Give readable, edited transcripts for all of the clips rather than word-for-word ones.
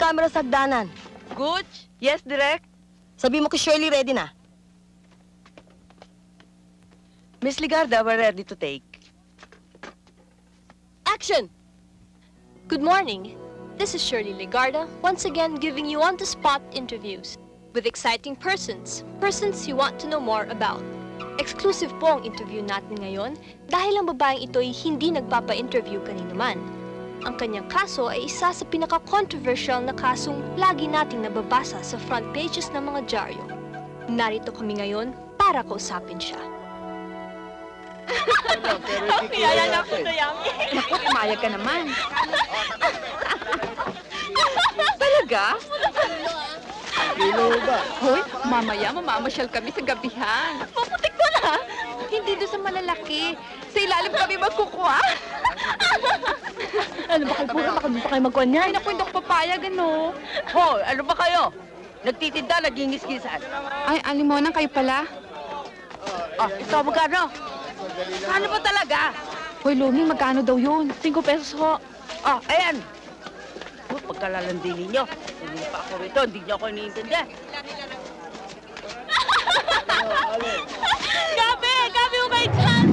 camera sa hagdanan. Gooch? Yes, Direk? Sabi mo kay Shirley ready na. Miss Ligarda, we're ready to take. Action! Good morning. This is Shirley Ligarda, once again giving you on-the-spot interviews with exciting persons you want to know more about. Exclusive po ang interview natin ngayon dahil ang babaeng ito ay hindi nagpapa-interview kanino man. Ang kanyang kaso ay isa sa pinaka-controversial na kasong lagi nating nababasa sa front pages ng mga dyaryo. Narito kami ngayon para kausapin siya. Kaya na ako sa yami. Naku, imayag ka naman. Talaga? Kilo ba? Hoy, mamaya mamamasyal kami sa gabihan. Maputik ko na. Hindi doon sa malalaki. Sa ilalim kami magkukuha. Ano ba kayo puro? Baka doon pa kayo magkuha niya. Ay, naku, hindi ako papayag, ano. Hoy, ano ba kayo? Nagtitinda, nagingis-gisan. Ay, alimonang kayo pala. Oh, ito, magkano? Ano ba talaga? Hoy, Luming, magkano daw yun? 5 pesos ho. Oh, ayan. Pagkalalandi ninyo, hindi pa ako rito, hindi niyo ako iniintindi. Gabi! Gabi, umay dyan!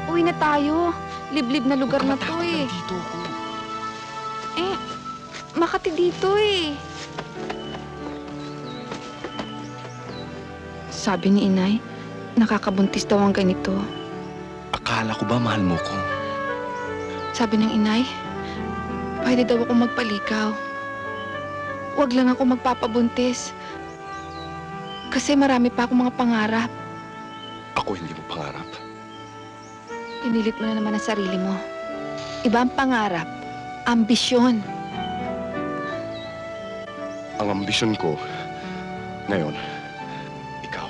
Uwi na tayo. Liblib na lugar na to eh. Dito ako. Eh, Makati dito eh. Sabi ni Inay, nakakabuntis daw ang ganito. Akala ko ba mahal mo ko? Sabi ng Inay, pwede daw ako magpalikaw. Huwag lang ako magpapabuntis. Kasi marami pa akong mga pangarap. Ako hindi mo pangarap. Pinilit mo na naman ang sarili mo. Iba ang pangarap, ambisyon. Ang ambisyon ko, ngayon, ikaw.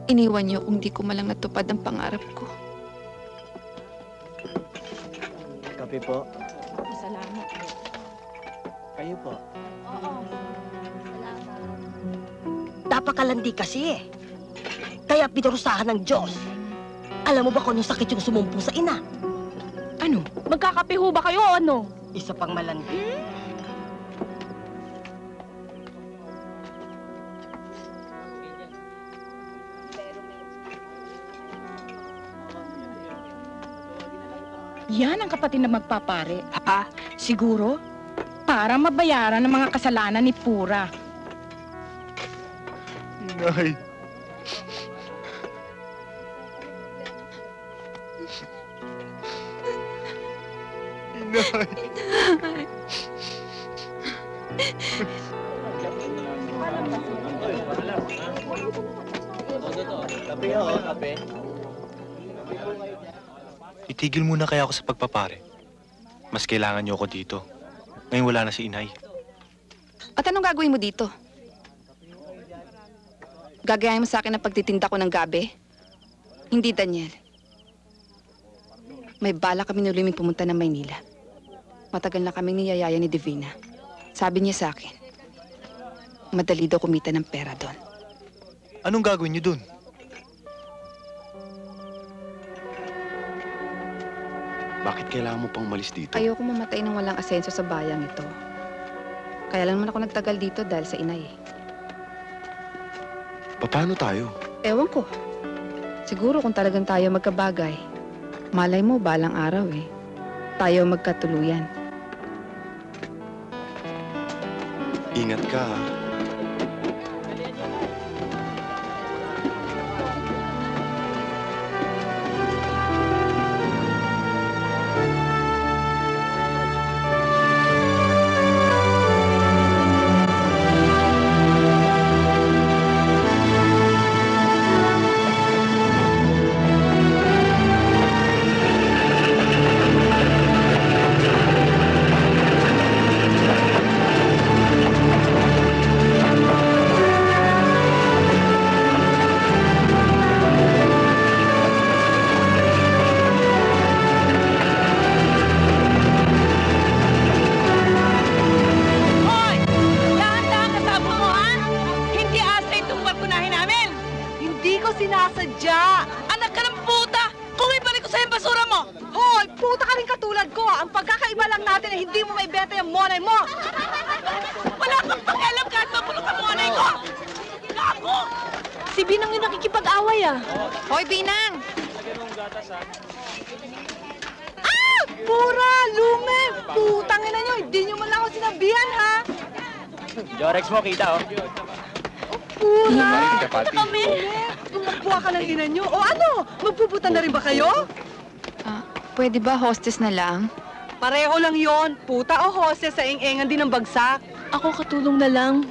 Iniwan niyo kung di ko malang natupad ang pangarap ko. Kape po. Salamat. Kayo po. Oo. Salamat. Napakalandi kasi eh. Kaya pinarusahan ng Diyos. Alam mo ba kung anong sakit yung sumumpong sa ina? Ano? Magkakape ho ba kayo o ano? Isa pang malandi. Yan ang kapatid na magpapare. Ha? Siguro? Para mabayaran ang mga kasalanan ni Pura. Inay. Inay. Kape ho, kape. Itigil muna kaya ako sa pagpapare. Mas kailangan niyo ako dito. Ngayon wala na si Inay. At anong gagawin mo dito? Gagayahin mo sa akin ang pagtitinda ko ng gabi? Hindi, Daniel. May bala kami ni Luming pumunta ng Maynila. Matagal na kaming niyayaya ni Divina. Sabi niya sa akin, madali daw kumita ng pera doon. Anong gagawin niyo dun? Bakit kailangan mo pang umalis dito? Ayoko mamatay ng walang asenso sa bayang ito. Kaya lang naman ako nagtagal dito dahil sa Inay eh. Paano tayo? Ewan ko. Siguro kung talagang tayo magkabagay. Malay mo, balang araw eh. Tayo magkatuluyan. Ingat ka, ha? Sinasadya! Anak ka ng puta! Kumibalik ko sa'yo yung basura mo! Hoy! Puta ka rin katulad ko! Ang pagkakaiba lang natin ay hindi mo maibenta yung monay mo! Wala kang pakialam kahit mabulok ang monay ko! Gago! Si Binang yung nakikipag-away ah. Hoy, Binang! Ah! Pura! Lume! Putang ina nyo! Hindi nyo man lang ako sinabihan, ha? Jorex mo, kita, oh. Pura! Kami! Tumakbuha ka ng ina nyo. O ano? Magpuputan na rin ba kayo? Pwede ba hostess na lang? Pareho lang yon. Puta o hostess sa ing-engan din ng bagsak. Ako katulong na lang.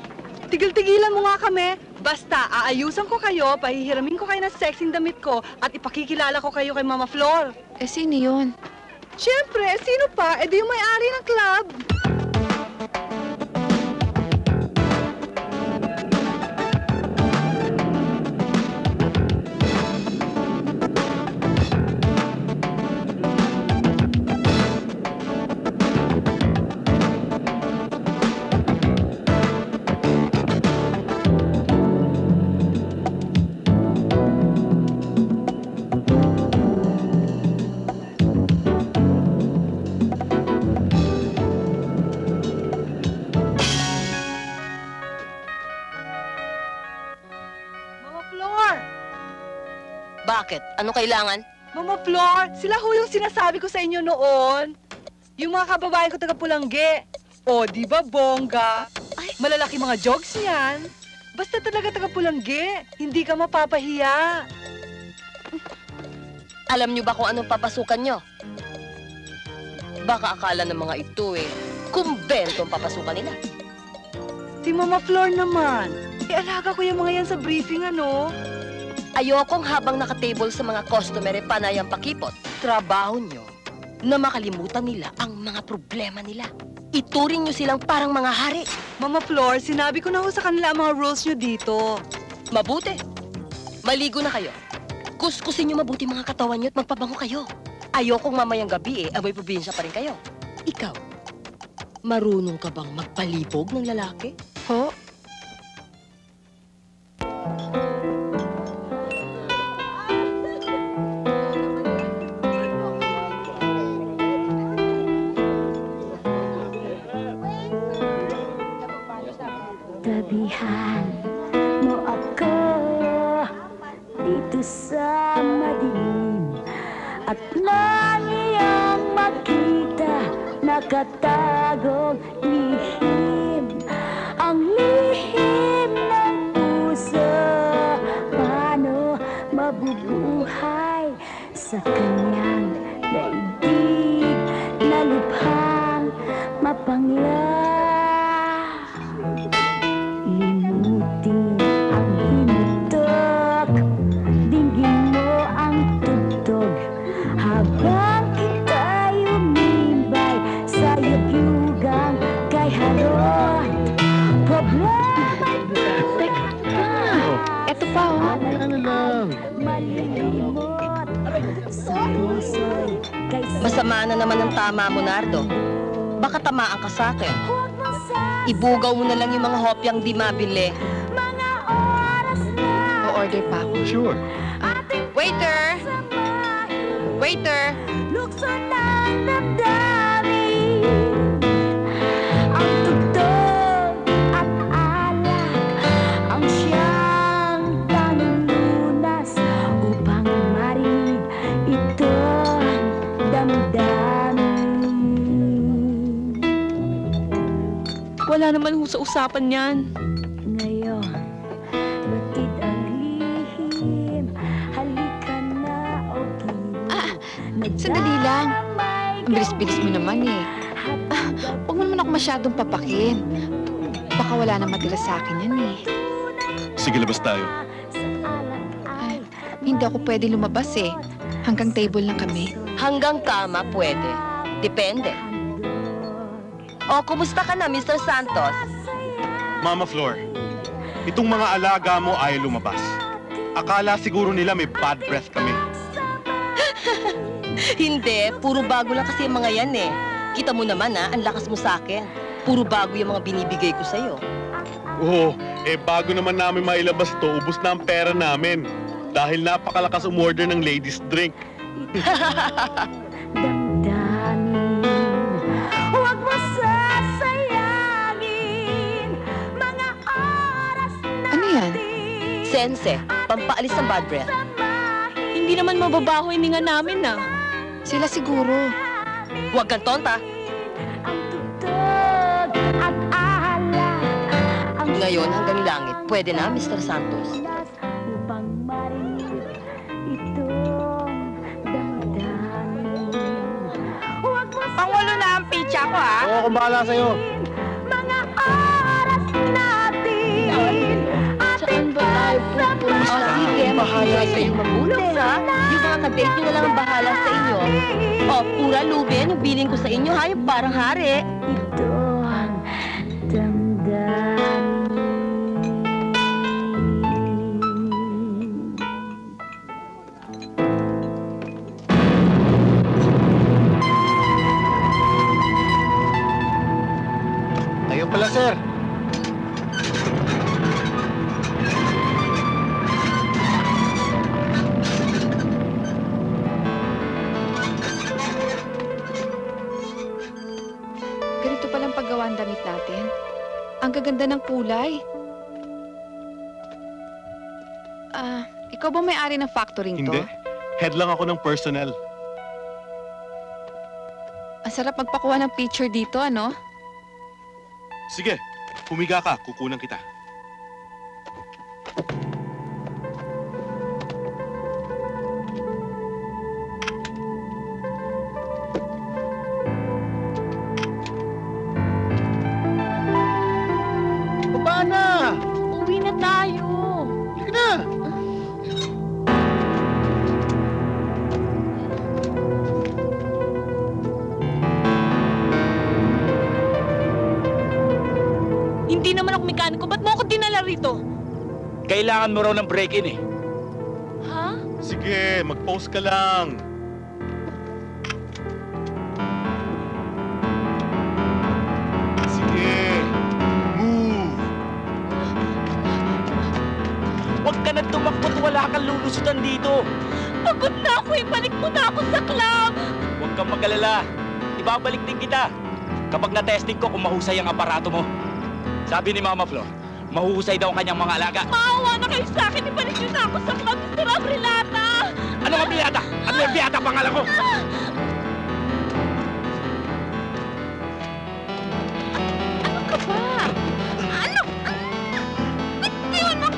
Tigil-tigilan mo nga kami. Basta, aayusan ko kayo, pahihiramin ko kayo ng sexing damit ko, at ipakikilala ko kayo kay Mama Flor. Eh, sino yun? Siyempre, sino pa? Eh di yung may-ari ng club. Bakit? Anong kailangan? Mama Flor, sila ho yung sinasabi ko sa inyo noon. Yung mga kababae ko taga-Pulangge. O, di ba bongga? Ay. Malalaki mga jokes yan. Basta talaga taga-Pulangge, hindi ka mapapahiya. Alam niyo ba kung anong papasukan niyo? Baka akala ng mga ito kumbento ang papasukan nila. Si Mama Flor naman. Alaga ko yung mga yan sa briefing, ano? Ayokong habang nakatable sa mga customer panayang pakipot. Trabaho nyo na makalimutan nila ang mga problema nila. Ituring nyo silang parang mga hari. Mama Flor, sinabi ko na ho sa kanila ang mga rules nyo dito. Mabuti. Maligo na kayo. Kuskusin nyo mabuti mga katawan nyo at magpabango kayo. Ayokong mamayang gabi amoy probinsya pa rin kayo. Ikaw, marunong ka bang magpalibog ng lalaki? Ho? Tabihan mo ako dito sa madilim at nang iyong makita nakatagong lihim ang lihim ng puso. Paano mabubuhay sa kanyang daigdig na lubhang mapangla? Limutin ang himutok, dinggin mo ang tugtog habang kita'y umimbay sa yugyugang kay harot. Problema'y Eto pa, oh. malilimot sa puso'y kay Masama na naman ang tama mo, Nardo. Baka tamaan ka sa akin. huwag mo sa Ibugaw mo na lang yung mga hopyang di mabili. mga oras na O-order pa ako. Sure. ating Waiter! samahin. Waiter! Lukso ng damdamin ang tugtog at alak ang siyang Wala naman ho sa usapan yan. Ngayon, batid ang lihim. Halika na, o Sandali lang. Ang bilis-bilis mo naman eh. Huwag mo naman ako masyadong papakin. Baka wala na matira sa akin yan eh. Sige, labas tayo. Ay, hindi ako pwede lumabas eh. Hanggang table lang kami. Hanggang kama pwede. Depende. O, kumusta ka na, Mr. Santos? Mama Flor, itong mga alaga mo ay lumabas. Akala siguro nila may bad breath kami. Hindi, puro bago lang kasi yung mga yan eh. Kita mo naman ang lakas mo sa akin. Puro bago yung mga binibigay ko sa'yo. Oo, bago naman namin mailabas ito, ubos na ang pera namin. Dahil napakalakas umorder ng ladies drink. damdamin. Huwag mo sasayangin mga oras Ano yan? Sense, pampaalis ng bad breath. Hindi naman mababaho hininga namin ah. Sila siguro. Huwag kang tonta. ang tugtog at alala. Ang Ngayon hanggang langit, pwede na, Mr. Santos. upang marinig itong damdamin. Huwag mo Pangulo na ang pizza ko ah. Oo, kung bahala sa'yo. mga oras natin. Saan ba tayo pupunta? O sige, bahala sa iyo mabuti ha. Yung mga kadate nyo na lang ang bahala sa inyo. O, pura lubin, yung bilin ko sa inyo ha, yung parang hari. Ito ang damdamin. Ayun pala, sir. Ganito palang paggawa ang damit natin. Ang gaganda ng kulay. Ikaw ba may-ari ng factory to? Hindi. Head lang ako ng personnel. Ang sarap magpakuha ng picture dito, ano? Sige, humiga ka, kukunan kita. Baba na! Uwi na tayo. Halika na! Hindi naman ako mekaniko. Ba't mo ako dinala rito? Kailangan mo raw ng break-in eh. Ha? Sige, mag-post ka lang. Sige, move. Huwag ka na tumakbot, wala kang lulusutan dito. Pagod na ako. Ibalik mo na ako sa club. Huwag kang mag-alala. Ibabalik din kita. Kapag na-testing ko kung mahusay ang aparato mo. Sabi ni Mama Flor, mahuhusay daw ang kanyang mga alaga. Maawa na kayo sa akin. Ibalik niyo na ako sa club, Mr. Abrilata. Ano nga Beata? Ano yung Beata pangalan ko? Ano ka ba? Ano? Bitiwan mo!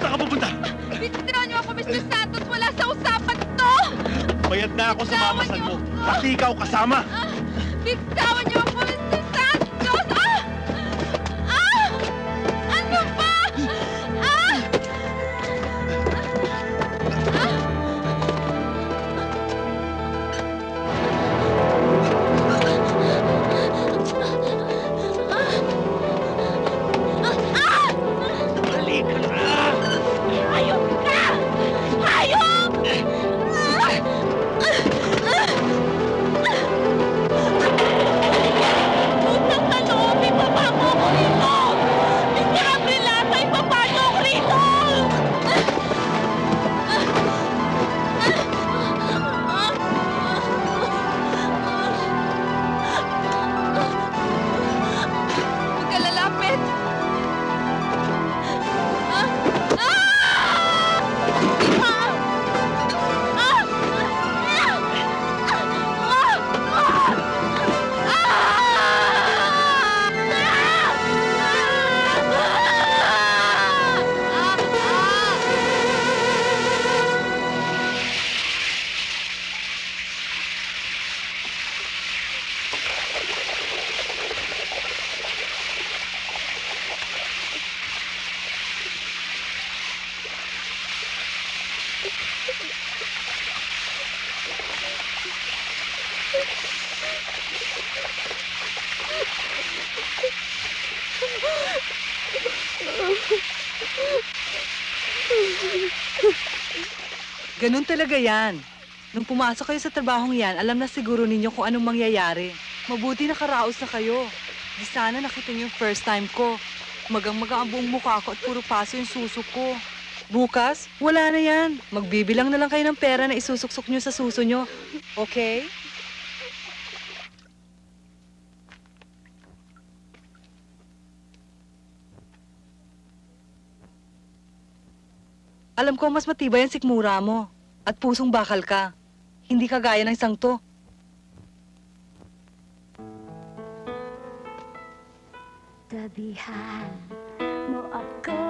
Saan ka pupunta? Bitiwan niyo ako, Mr. Santos! Wala sa usapan to! Bayad na ako sa mamasan mo. Pati ikaw kasama. Bitawan niyo ako, Mr. Santos! Ano ba? Balik ka na! Hayop ka! Hayop! Ganun talaga yan. Nung pumasok kayo sa trabahong yan, alam na siguro ninyo kung anong mangyayari. Mabuti nakaraos na kayo. Di sana nakita niyo yung first time ko. Magang-maga ang buong mukha ko at puro paso yung susok ko. Bukas, wala na yan. Magbibilang na lang kayo ng pera na isusuksok nyo sa suso nyo. Okay? Alam ko mas matibay ang sikmura mo. At pusong bakal ka. Hindi ka gaya ng sangto. Tabihan mo ako.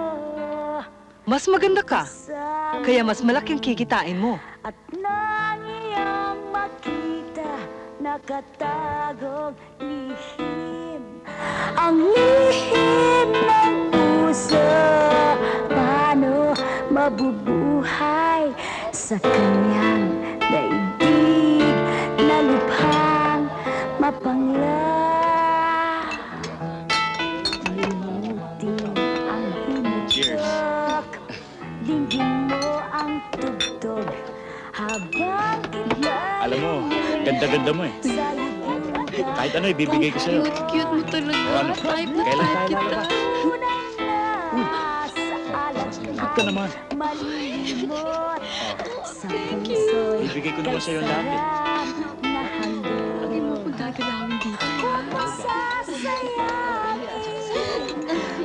Mas maganda ka. Kaya mas malaki ang kikitain mo. At nang iyong makita, nakatagong lihim. Ang lihim ng puso, paano mabubuhay sa kanyang daigdig na lubhang mapangla. Limutin ang hinutok, dinggin mo ang tugtog habang kilay. Alam mo, ganda-ganda mo eh. Kahit ano, ibibigay ko sa'yo. Cute mo talaga. Type na Kailan type tayo kita. Huwag ka naman. Malilimot sa puso'y Ibigay ko naman sa'yo lahat eh. Lagi mo kung gagalawin dito.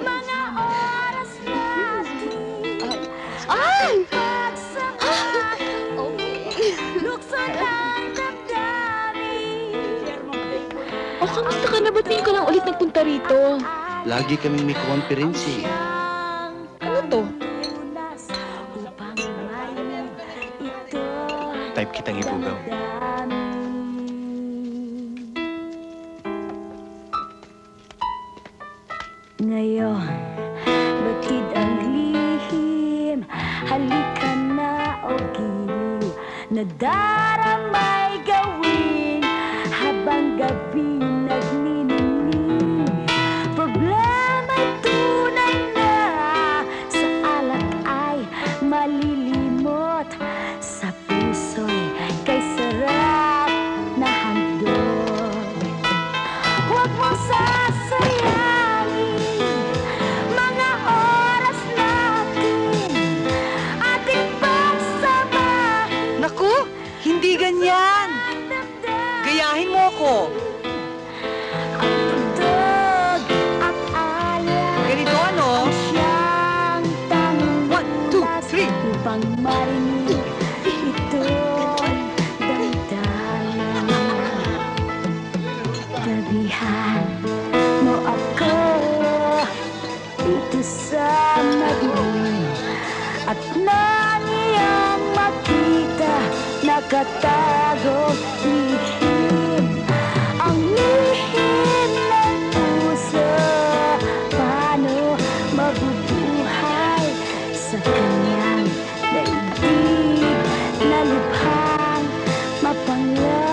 mga oras natin. Ay! Pagsama, lukson ang damdamin. O, kamusta ka na? Ba't ngayon ka lang ulit nagpunta rito? Lagi kaming may konferensya. Ano to? Upang mayon ito Type kitang ibugaw. Ngayon, batid ang lihim. Halika na o giliw. Nadaramay gawin habang gabi nagniningning. Problema'y tunay na, sa alak ay malilimot. Sa puso'y kay sarap na handog. Huwag mong sasayangin mga oras natin, ating pagsamahin. Naku! Hindi ganyan! Gayahin mo ako! Ang tugtog at alay Ganito ano? siyang tanging 1, 2, 3. upang marinig itong damdamin. Tabihan mo ako dito sa madilim, at nang iyong makita, nakatagong lihim. Ang lihim ng puso, paano mabubuhay sa kanyang daigdig na lubhang mapangla.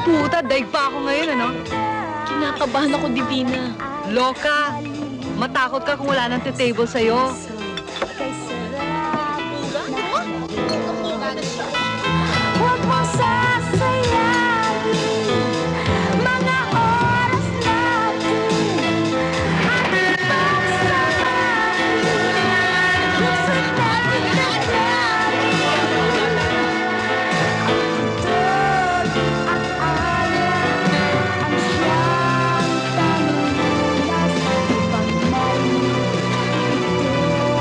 Puta, daig pa ako ngayon, ano? Kinakabahan ako, Divina. Loka! Matakot ka kung wala nang table sa'yo. Kay sarap na huwag mo sasayangin mga oras natin, ating pagsamahin. Lukson natin ang damdamin. Ang tugtog at alay ang siyang tanging lunas upang marinig ito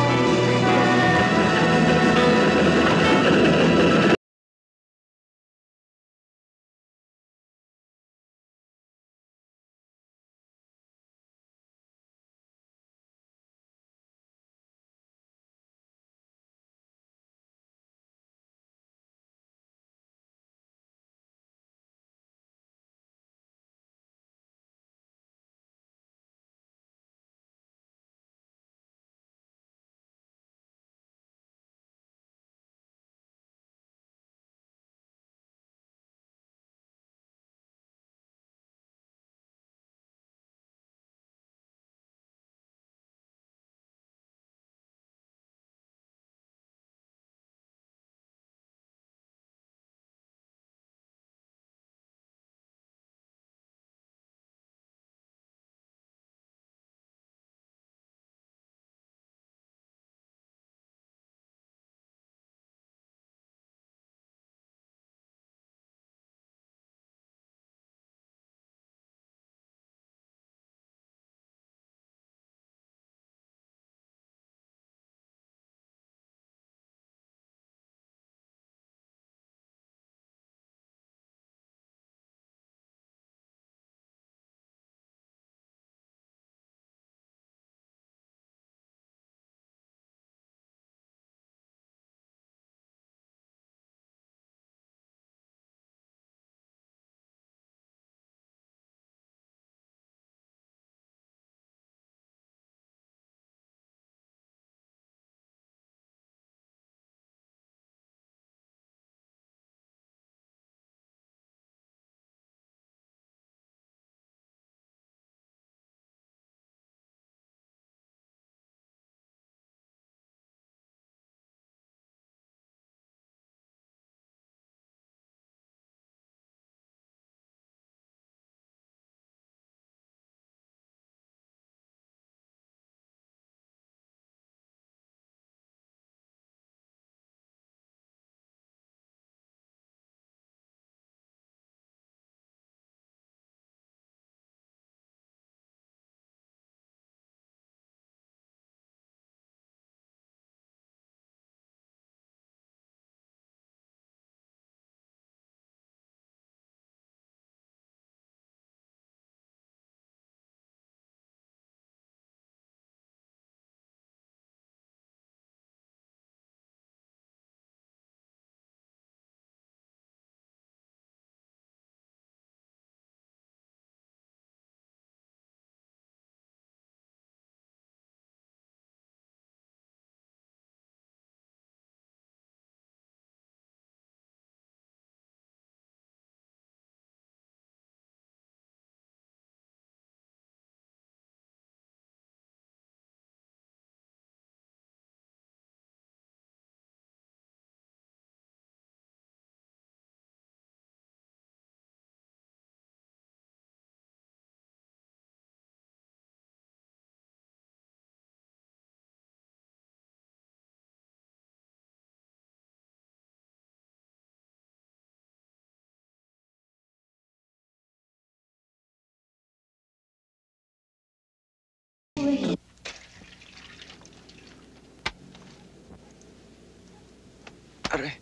Aray.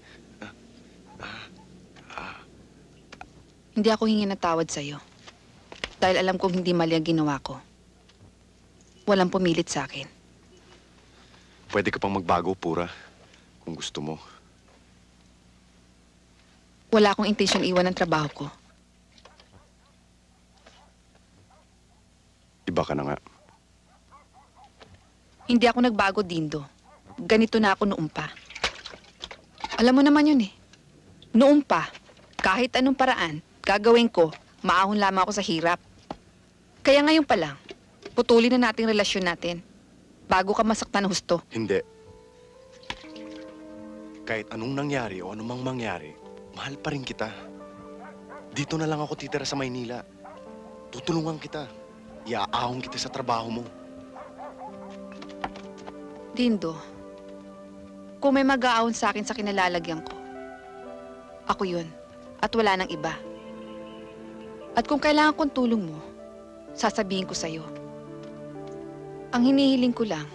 Hindi ako hingi ng tawad sa'yo. Dahil alam kong hindi mali ang ginawa ko. Walang pumilit sa akin. Pwede ka pang magbago, Pura. Kung gusto mo. Wala akong intensyon iwan ang trabaho ko. Iba ka na nga. Hindi ako nagbago, Dindo. Ganito na ako noon pa. Alam mo naman yun eh. Noon pa, kahit anong paraan, gagawin ko, maahon lamang ako sa hirap. Kaya ngayon pa lang, putulin na natin relasyon natin. Bago ka masaktan ng husto. Hindi. Kahit anong nangyari o anumang mangyari, mahal pa rin kita. Dito na lang ako titira sa Maynila. Tutulungan kita. Iaahon kita sa trabaho mo. Dindo, kung may mag-aahon sa akin sa kinalalagyan ko, ako yun. At wala nang iba. At kung kailangan kong tulong mo, sasabihin ko sa'yo. Ang hinihiling ko lang,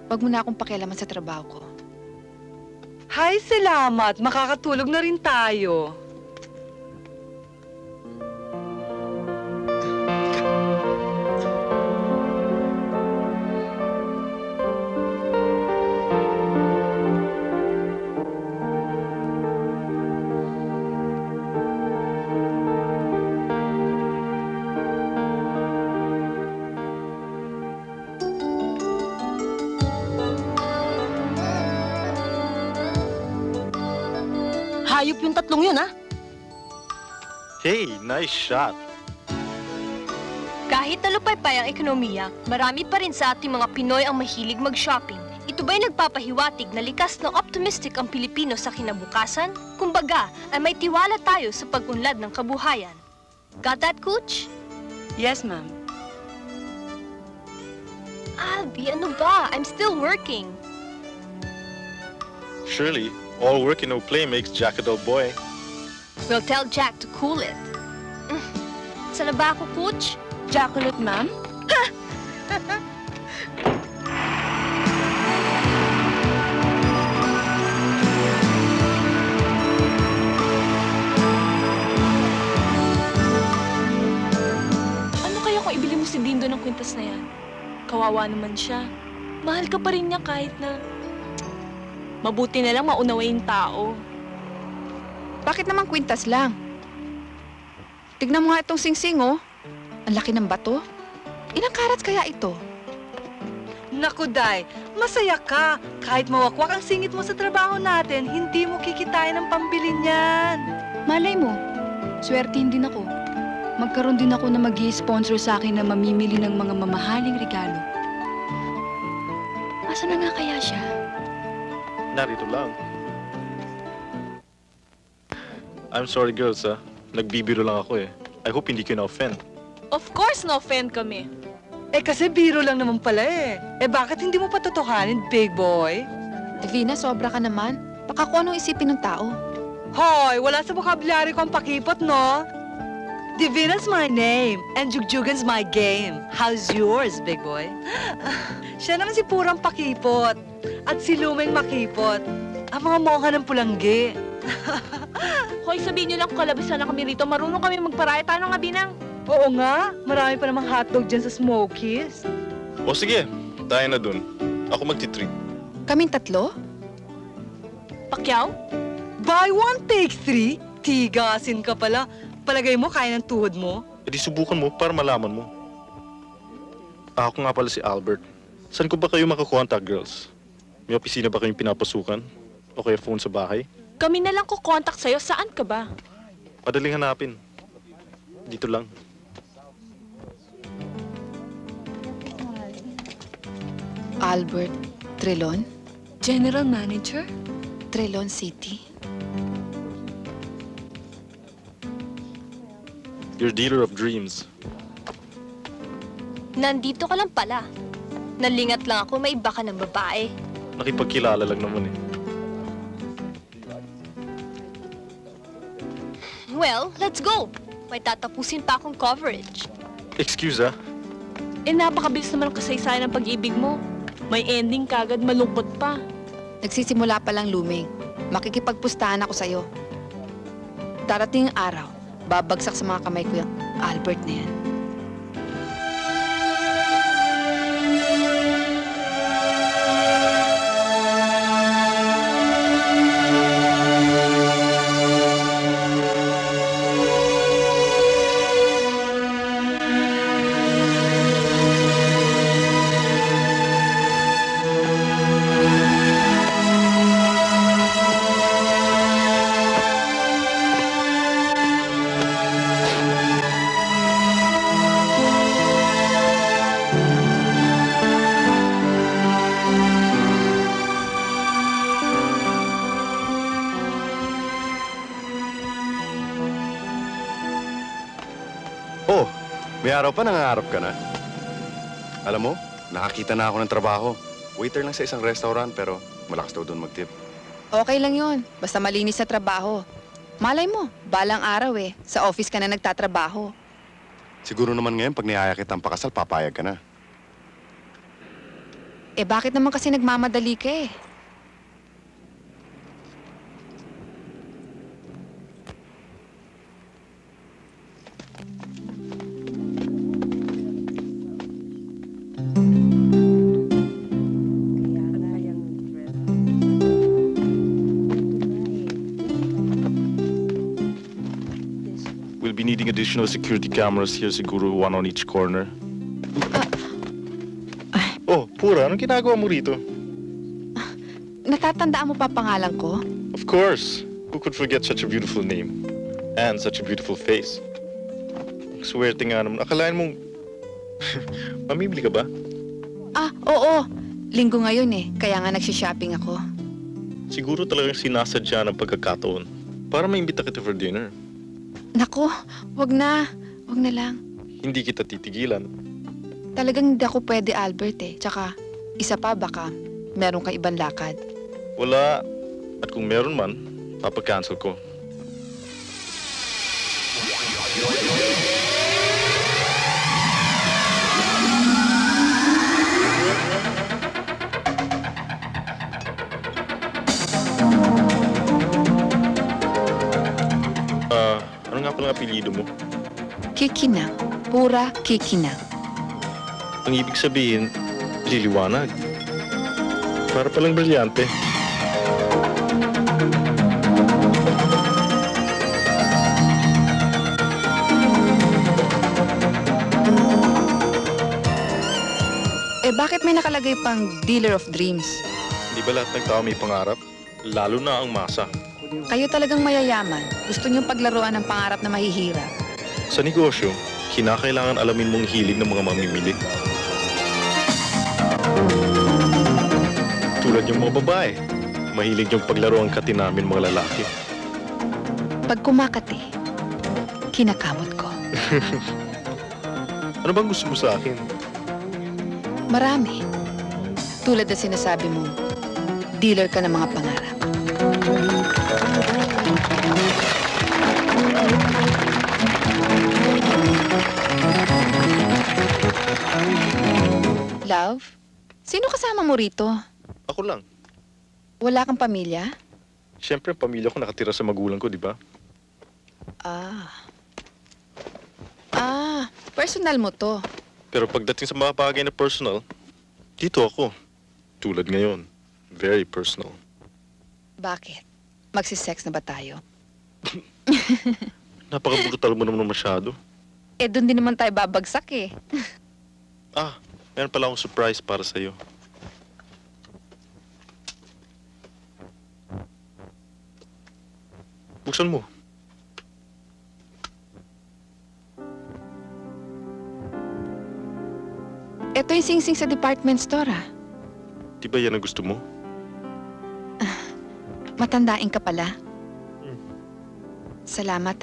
wag mo na akong pakialaman sa trabaho ko. Hay, salamat. Makakatulog na rin tayo. Hayop yung tatlong yun, ha? Hey, nice shot. Kahit talupay-pay ang ekonomiya, marami pa rin sa ating mga Pinoy ang mahilig mag-shopping. Ito ba'y nagpapahiwatig na likas na optimistic ang Pilipino sa kinabukasan? Kumbaga, ay may tiwala tayo sa pag-unlad ng kabuhayan. Got that, Cooch? Yes, ma'am. Albi, ano ba? I'm still working. Shirley, all work and no play makes Jack a dull boy. We'll tell Jack to cool it. Saan na ba ako, Cooch? Chocolate, ma'am? Ano kaya kung ibili mo si Dindo ng kwintas na yan? Kawawa naman siya. Mahal ka pa rin niya kahit na... Mabuti na lang maunawain tao. Bakit naman kwintas lang? Tignan mo nga itong singsing, oh. Ang laki ng bato. Ilang karats kaya ito? Naku, Day, masaya ka. Kahit mawakwak ang singit mo sa trabaho natin, hindi mo kikitain ang pambili niyan. Malay mo, swertihin din ako. Magkaroon din ako na mag-i-sponsor sa akin na mamimili ng mga mamahaling regalo. Asa na nga kaya siya? Narito lang. I'm sorry, girls, ha. Nagbibiro lang ako, eh. I hope hindi kayo na-offend. Of course, na-offend kami. Eh kasi biro lang naman pala eh. Eh bakit hindi mo patutuhanin, big boy? Divina, sobra ka naman. Baka kung anong isipin ng tao. Hoy, wala sa vocabulary ko ang pakipot, no? Divina's my name, and Jugjugan's my game. How's yours, big boy? Siya naman si Purang Pakipot, at si Lumeng Makipot, ang mga mongha ng Pulanggi. Hoy, sabihin niyo lang kung kalabasan na kami rito. Marunong kami magparaya. Paano nga, Binang? Oo nga, marami pa namang hotdog dyan sa Smokies. O sige, tayo na dun. Ako magti-treat. Kaming tatlo? Pacquiao? Buy one, take three? Tigasin ka pala. Palagay mo, kaya ng tuhod mo? E di subukan mo para malaman mo. Ako nga pala si Albert. Saan ko ba kayo makakontak, girls? May opisina ba kayong pinapasukan? O kaya phone sa bahay? Kami na lang kukontak sa'yo. Saan ka ba? Madaling hanapin. Dito lang. Albert Trelon? General Manager? Trelon City. Your dealer of dreams. Nandito ka lang pala. Nalingat lang ako, may iba ka ng babae. Nakipagkilala lang naman eh. Well, let's go. May tatapusin pa akong coverage. Excuse, ah. Eh, napakabilis naman ang kasaysayan ng pag-ibig mo. May ending kagad, malungkot pa. Nagsisimula pa lang, Lumeng. Makikipagpustahan ako sa'yo. Darating ang araw, babagsak sa mga kamay ko yung Albert na yan. Oh, may araw pa nangangarap ka na. Alam mo, nakakita na ako ng trabaho. Waiter lang sa isang restaurant pero malakas daw doon mag-tip. Okay lang yun. Basta malinis sa trabaho. Malay mo, balang araw sa office ka na nagtatrabaho. Siguro naman ngayon pag niyaya kitang pakasal, papayag ka na. Bakit naman kasi nagmamadali ka We'll be needing additional security cameras here, siguro one on each corner. Oh, Pura, anong ginagawa mo rito? Natatandaan mo pa pangalan ko? Of course. Who could forget such a beautiful name? And such a beautiful face. Swerte nga naman. Akalain mong... mamimili ka ba? Oo. Linggo ngayon kaya nga nagsishopping ako. Siguro talagang sinasadya ng pagkakataon para maimbita kita for dinner. Naku, wag na. Wag na lang. Hindi kita titigilan. Talagang hindi ako pwede, Albert Tsaka, isa pa baka meron kang ibang lakad. Wala. At kung meron man, papag-cancel ko. Ano nga palang apelyido mo? Kikinang. Pura Kikinang. Ang ibig sabihin, liliwanag. Para palang brilyante. Bakit may nakalagay pang dealer of dreams? Di ba lahat ng tao may pangarap? Lalo na ang masa. Kayo talagang mayayaman. Gusto niyong paglaruan ng pangarap na mahihirap. Sa negosyo, kinakailangan alamin mong hilig ng mga mamimili. Tulad yung mga babae, mahilig yung paglaro ang kati namin mga lalaki. Pag kumakati, kinakamot ko. Ano bang gusto mo sa akin? Marami. Tulad na sinasabi mo, dealer ka ng mga pangarap. Love? Sino kasama mo rito? Ako lang. Wala kang pamilya? Siyempre, ang pamilya ko nakatira sa magulang ko, di ba? Personal mo to. Pero pagdating sa mga bagay na personal, dito ako. Tulad ngayon. Very personal. Bakit? Magsisex na ba tayo? Napaka-brutal mo naman masyado. Doon din naman tayo babagsak Meron pala akong surprise para sa'yo. Buksan mo. Ito yung singsing sa department store, Di ba yan ang gusto mo? Matandain ka pala. Salamat,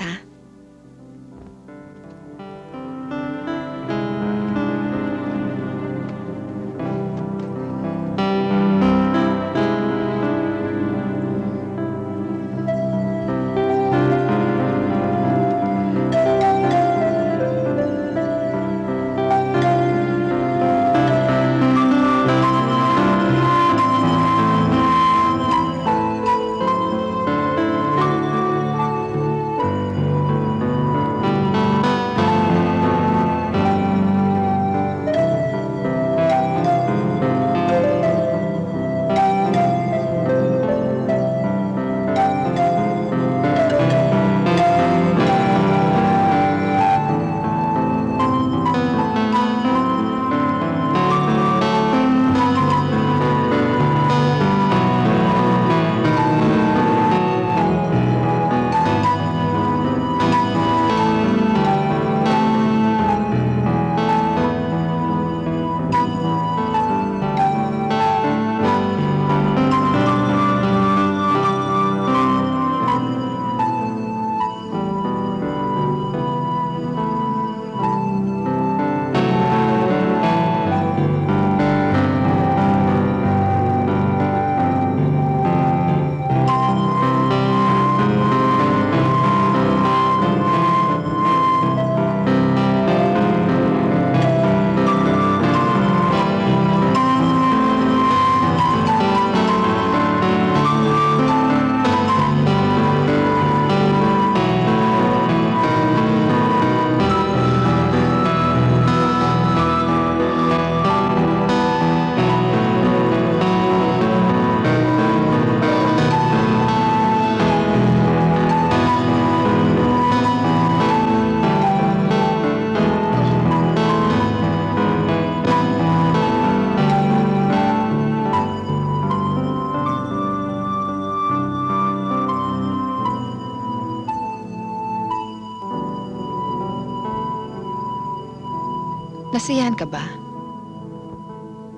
Nasiyahan ka ba?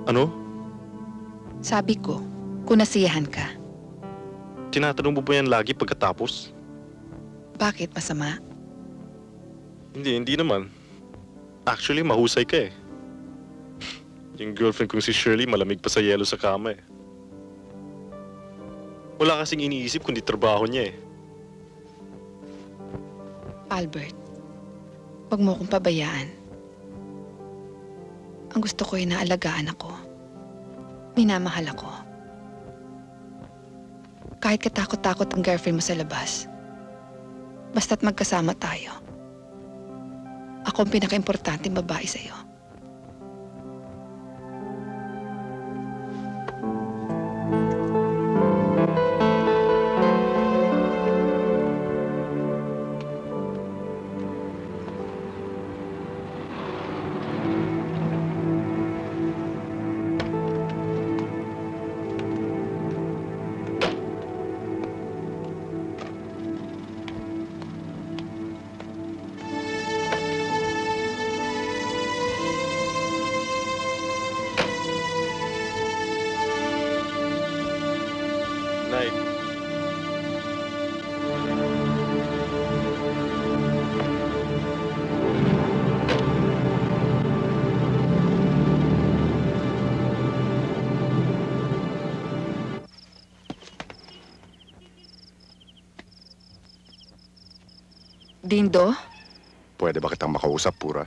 Ano? Sabi ko, kung nasiyahan ka. Tinatanong mo ba yan lagi pagkatapos? Bakit masama? Hindi naman. Actually, mahusay ka eh. Yung girlfriend kong si Shirley, malamig pa sa yelo sa kama eh. Wala kasing iniisip kundi trabaho niya eh. Albert, wag mo akong pabayaan. Ang gusto ko ay naalagaan ako. Minamahal ako. Kahit katakot-takot ang girlfriend mo sa labas, basta't magkasama tayo. Ako ang pinaka-importanteng babae sa'yo. Night. Dindo? Pwede ba kitang makausap, Pura?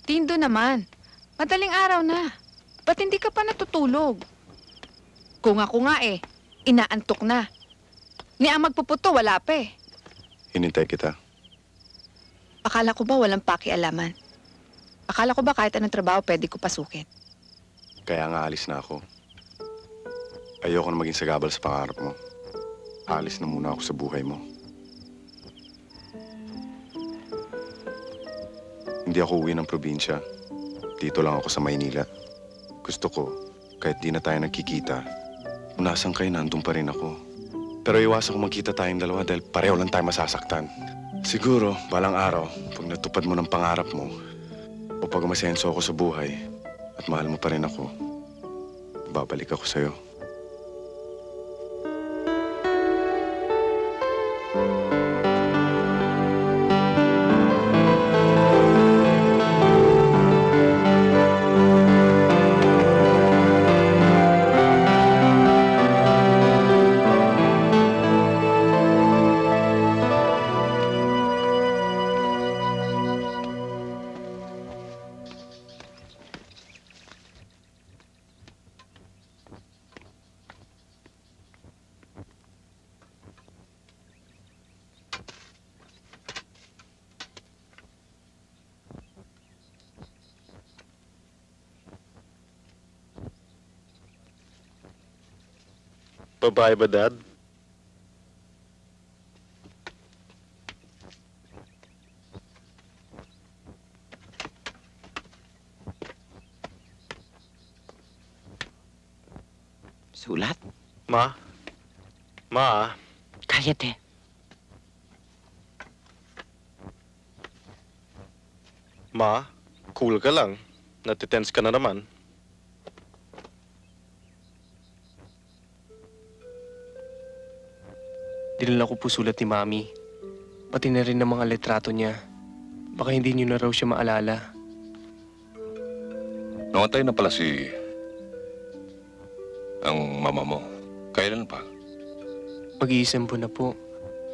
Dindo naman. Madaling araw na. Ba't hindi ka pa natutulog? Kung ako nga eh, inaantok na. Ni ang magpuputo, wala pa eh. Hinintay kita. Akala ko ba walang pakialaman? Akala ko ba kahit anong trabaho pwede ko pasukin? Kaya nga alis na ako. Ayoko na maging sagabal sa pangarap mo. Alis na muna ako sa buhay mo. Hindi ako uwi ng probinsya. Dito lang ako sa Maynila. Gusto ko, kahit di na tayo nagkikita, kung nasan kayo, nandun pa rin ako. Pero iwasan ko magkita tayong dalawa dahil pareho lang tayo masasaktan. Siguro, balang araw, pag natupad mo ng pangarap mo, o pag umasenso ako sa buhay, at mahal mo pa rin ako, babalik ako sa'yo. Babae ba, Dad? Sulat? Ma? Ma? Cállate. Ma? Cool ka lang. Natitense ka na naman. Dinala ko po sulat ni Mami. Pati na rin ng mga litrato niya. Baka hindi niyo na raw siya maalala. Namatay na pala ang mama mo. Kailan pa? Mag-iisang buwan na po.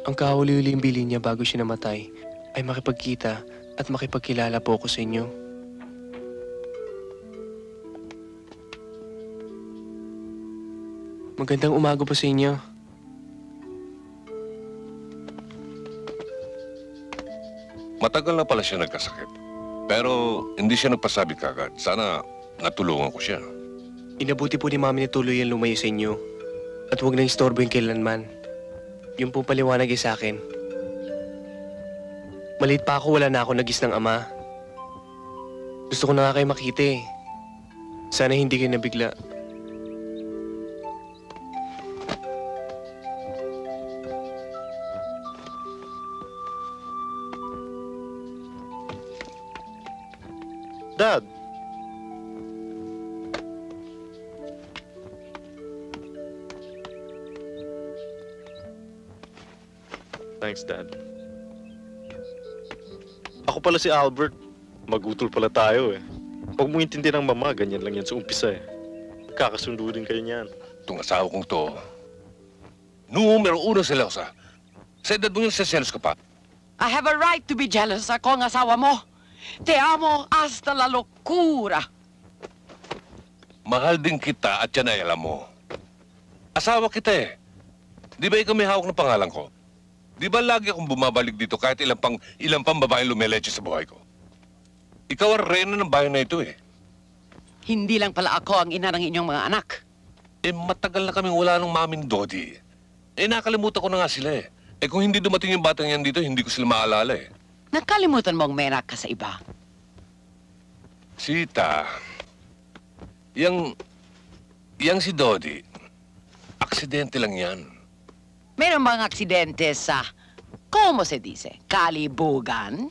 Ang kahuli-huling bilin niya bago siya namatay ay makipagkita at makipagkilala po ako sa inyo. Magandang umaga po sa inyo. Matagal na pala siya nagkasakit. Pero hindi siya nagpasabi kagad. Sana natulungan ko siya. Inabuti po ni Mami na tuloy ang lumayo sa inyo. At huwag nang istorbo yung kailanman. Yung pong paliwanag ay sa akin. Maliit pa ako, wala na ako nagis ng ama. Gusto ko na nga kayo makita eh. Sana hindi kayo nabigla. Dad! Thanks, Dad. Ako pala si Albert. Magutol pala tayo eh. Huwag mo intindi ng mama, ganyan lang yan sa umpisa eh. Kakasundo din kayo niyan. Itong asawa kong to, numero uno selosa. Sa edad mo yung seselos ka pa. I have a right to be jealous. Ako ang asawa mo. Te amo hasta la locura. Mahal din kita at yan ay alam mo. Asawa kita eh. Di ba ikaw may hawak ng pangalan ko? Di ba lagi akong bumabalik dito kahit ilang pang babaeng lumeleche sa buhay ko? Ikaw ang reyna ng bayan na ito eh. Hindi lang pala ako ang ina ng inyong mga anak. Eh matagal na kaming wala ng mamin Dodi. Eh nakalimutan ko na nga sila eh. Eh kung hindi dumating yung batang yan dito, hindi ko sila maalala eh. Nakalimutan mo ang may anak ka sa iba. Sita, yang si Dodi, aksidente lang yan. Meron bang aksidente sa, como se dice, kalibugan?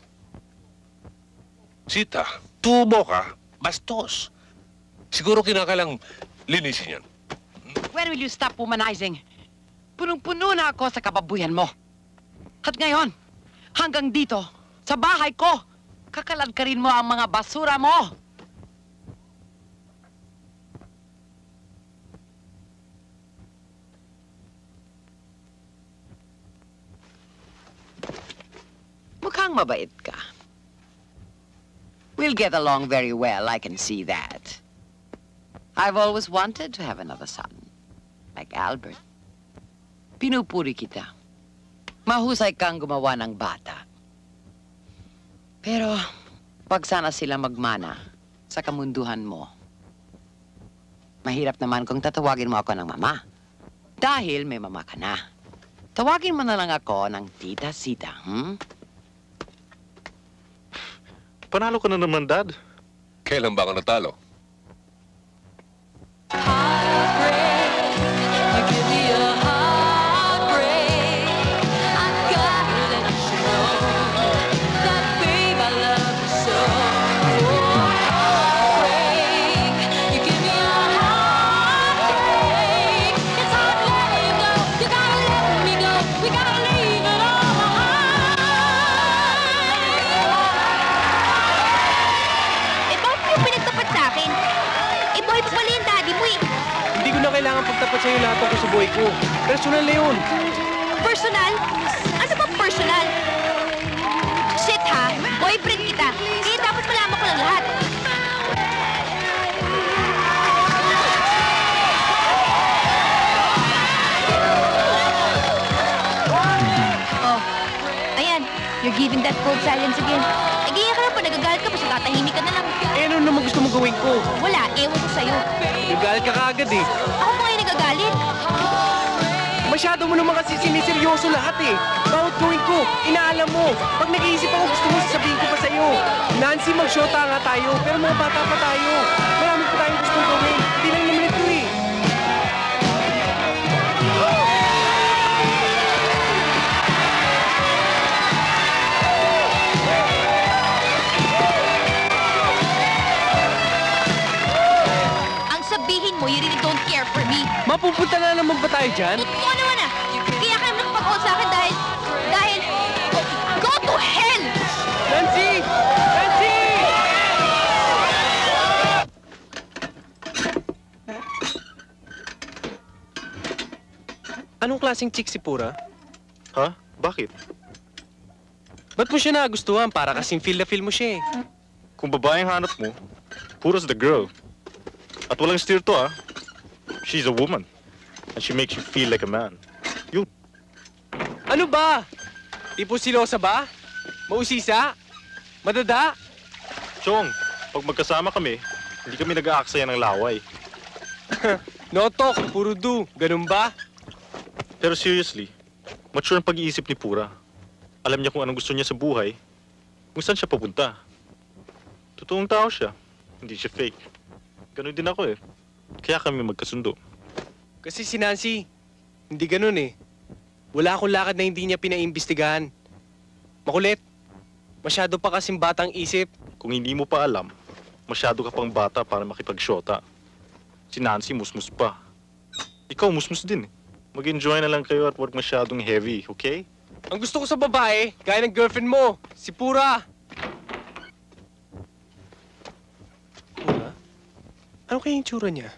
Sita, tubo ka, bastos. Siguro kinakailang linisin yan. When will you stop womanizing? Punong-puno na ako sa kababuyan mo. At ngayon, hanggang dito, sa bahay ko, kakaladkarin mo ang mga basura mo. Mukhang mabait ka. We'll get along very well, I can see that. I've always wanted to have another son, like Albert. Pinupuri kita. Mahusay kang gumawa ng bata. Pero, pag sana sila magmana sa kamunduhan mo, mahirap naman kung tatawagin mo ako ng mama. Dahil may mama ka na. Tawagin mo na lang ako ng Tita Sita, Panalo ka na naman, Dad. Kailan ba ako natalo? Kailangan pagtapat sa'yo lahat ako sa buhay ko. Personal na yun. Personal? Ano ba personal? Shit ha, boyfriend kita. Kaya dapat malaman ko lang lahat. Oh, ayan. You're giving that cold silence again. Nagiya ka na pa, nagagalit ka pa, so tatahimik ka na lang. Eh, ano naman gusto mong gawin ko? Wala, ewan ko sa'yo. Nagalit ka kaagad eh. Ako pa ngayon nagagalit. Masyado mo naman kasi siniseryoso lahat eh. Bawat gawin ko, inaalam mo. Pag nag-iisip ako, gusto mo sasabihin ko pa sa'yo. Nancy, mag-shota nga tayo, pero mga bata pa tayo. Marami pa tayong gustong gawin. Hindi lang naman ito eh. You really don't care for me. Mapupunta na naman ba tayo dyan? Totoo naman ah. Kaya ka naman nakapag-on sa akin dahil... Go to hell! Nancy! Nancy! Anong klaseng chick si Pura? Ha? Bakit? Ba't mo siya nagustuhan? Para kasing feel na feel mo siya eh. Kung babaeng hanap mo, Pura's the girl. At walang steer to, ah. She's a woman. And she makes you feel like a man. Yun. Ano ba? Tipo silosa ba? Mausisa? Madada? Chong, pag magkasama kami, hindi kami nag-aaksaya ng laway. No talk, puro do. Ganun ba? Pero seriously, mature ang pag-iisip ni Pura. Alam niya kung anong gusto niya sa buhay, kung saan siya papunta. Totoong tao siya, hindi siya fake. Ganun din ako eh. Kaya kami magkasundo. Kasi si Nancy, hindi ganun eh. Wala akong lakad na hindi niya pinaimbestigahan. Makulit. Masyado pa kasing batang isip. Kung hindi mo pa alam, Masyado ka pang bata para makipagsyota. Si Nancy musmus pa. Ikaw musmus din eh. Mag-enjoy na lang kayo at huwag masyadong heavy, okay? Ang gusto ko sa babae, gaya ng girlfriend mo, si Pura. Pura? Ano kaya yung tsura niya?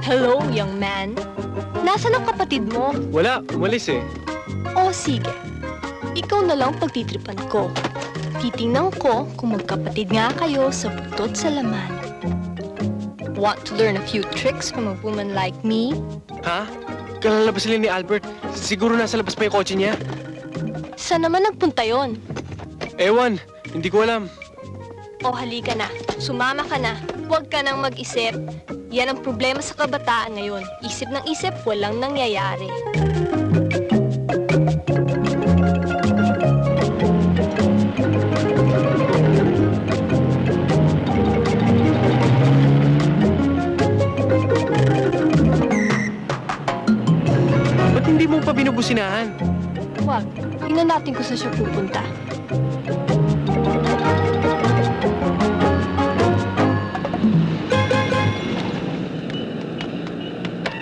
Hello, young man. Nasaan ang kapatid mo? Wala, umalis eh. O sige, ikaw na lang pagtitripan ko. Titingnan ko kung magkapatid nga kayo sa butot sa laman. Want to learn a few tricks from a woman like me? Ha? Kalalabas sila ni Albert. Siguro nasa labas pa yung kotse niya. Saan naman nagpunta yon? Ewan, hindi ko alam. O halika na, sumama ka na. Huwag ka nang mag-isip. Yan ang problema sa kabataan ngayon. Isip ng isip, walang nangyayari. Ba't hindi mo pa binubusinahan? Huwag. Tingnan natin kung saan siya pupunta.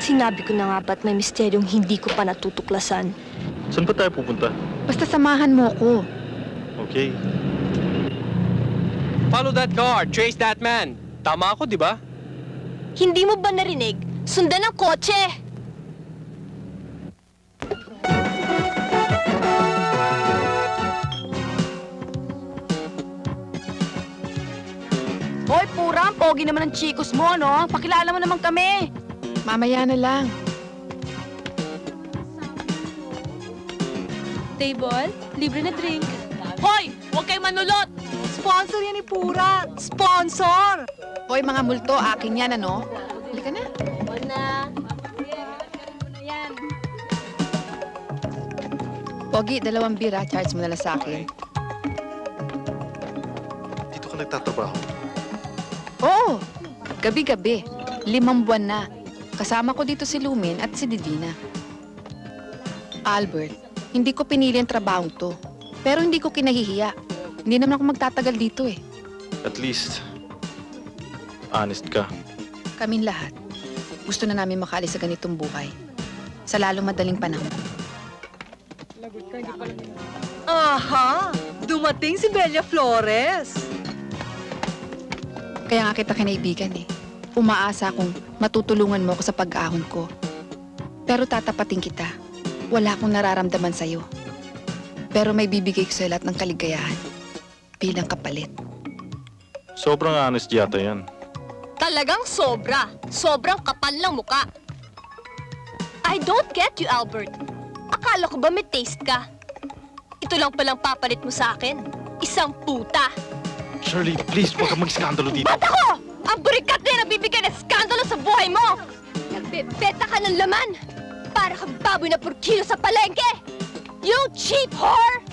Sinabi ko na nga ba't may misteryong hindi ko pa natutuklasan. Saan ba tayo pupunta? Basta samahan mo ko. Okay. Follow that car, trace that man. Tama ako, di ba? Hindi mo ba narinig? Sundan ang kotse! Hoy, Pura, ang pogi naman ng chikos mo, no? Pakilala mo naman kami. Mamaya na lang. Table, libre na drink. Hoy! Huwag kayo manulot! Sponsor yan ni Pura! Sponsor! Hoy, mga multo, akin yan, ano? Halika na. Huwag na. Pogi, 2 beer, charge mo na lang sa akin. Dito ka nagtatrabaho. Oo, gabi-gabi. 5 buwan na. Kasama ko dito si Lumin at si Didina. Albert, hindi ko pinili ang trabahong to. Pero hindi ko kinahihiya. Hindi naman ako magtatagal dito eh. At least, honest ka. Kaming lahat, gusto na namin makaalis sa ganitong buhay. Sa lalong madaling panahon. Aha! Dumating si Bella Flores! Kaya nga kita kinaibigan eh. Umaasa akong matutulungan mo ako sa pag-ahon ko. Pero tatapatin kita. Wala akong nararamdaman sa'yo. Pero may bibigay ko sa lahat ng kaligayahan bilang kapalit. Sobrang honest yata yan. Talagang sobra. Sobrang kapal ng muka. I don't get you, Albert. Akala ko ba may taste ka? Ito lang palang papalit mo sa akin. Isang puta. Shirley, please, huwag kang mag-skandalo dito. Ba't ako? Ang burikat na nabibigay ng skandalo sa buhay mo! Nagbebeta ka ng laman! Para kang baboy na purkilo sa palengke! You cheap whore!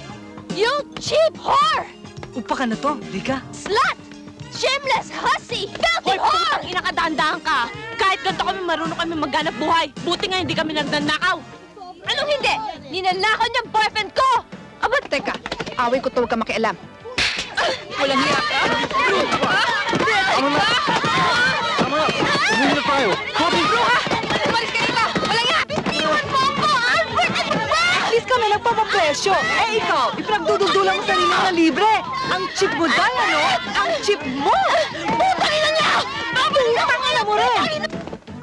You cheap whore! Upa ka na to, Rika. Slut! Shameless hussy! Filthy whore! Hoy, inakadahan-dahan ka. Kahit ganito kami, marunong kami maghanap buhay. Buti nga hindi kami nagnanakaw. Anong hindi? Ninanakaw niyang boyfriend ko! Aba, teka. Away ko to, huwag ka makialam. Walang hiya ka? Tama na! Tama na! Umuwi na tayo! Kobe! Umalis ka nila! Walang hiya! Bitiwan mo ako! Albert! Ano ba? At least kami nagpapapresyo. Eh ikaw, ipinagdududulang mo sarili na libre. Ang cheap mo dahil, ano? Ang cheap mo! Putang ina niya! Putang ina mo rin!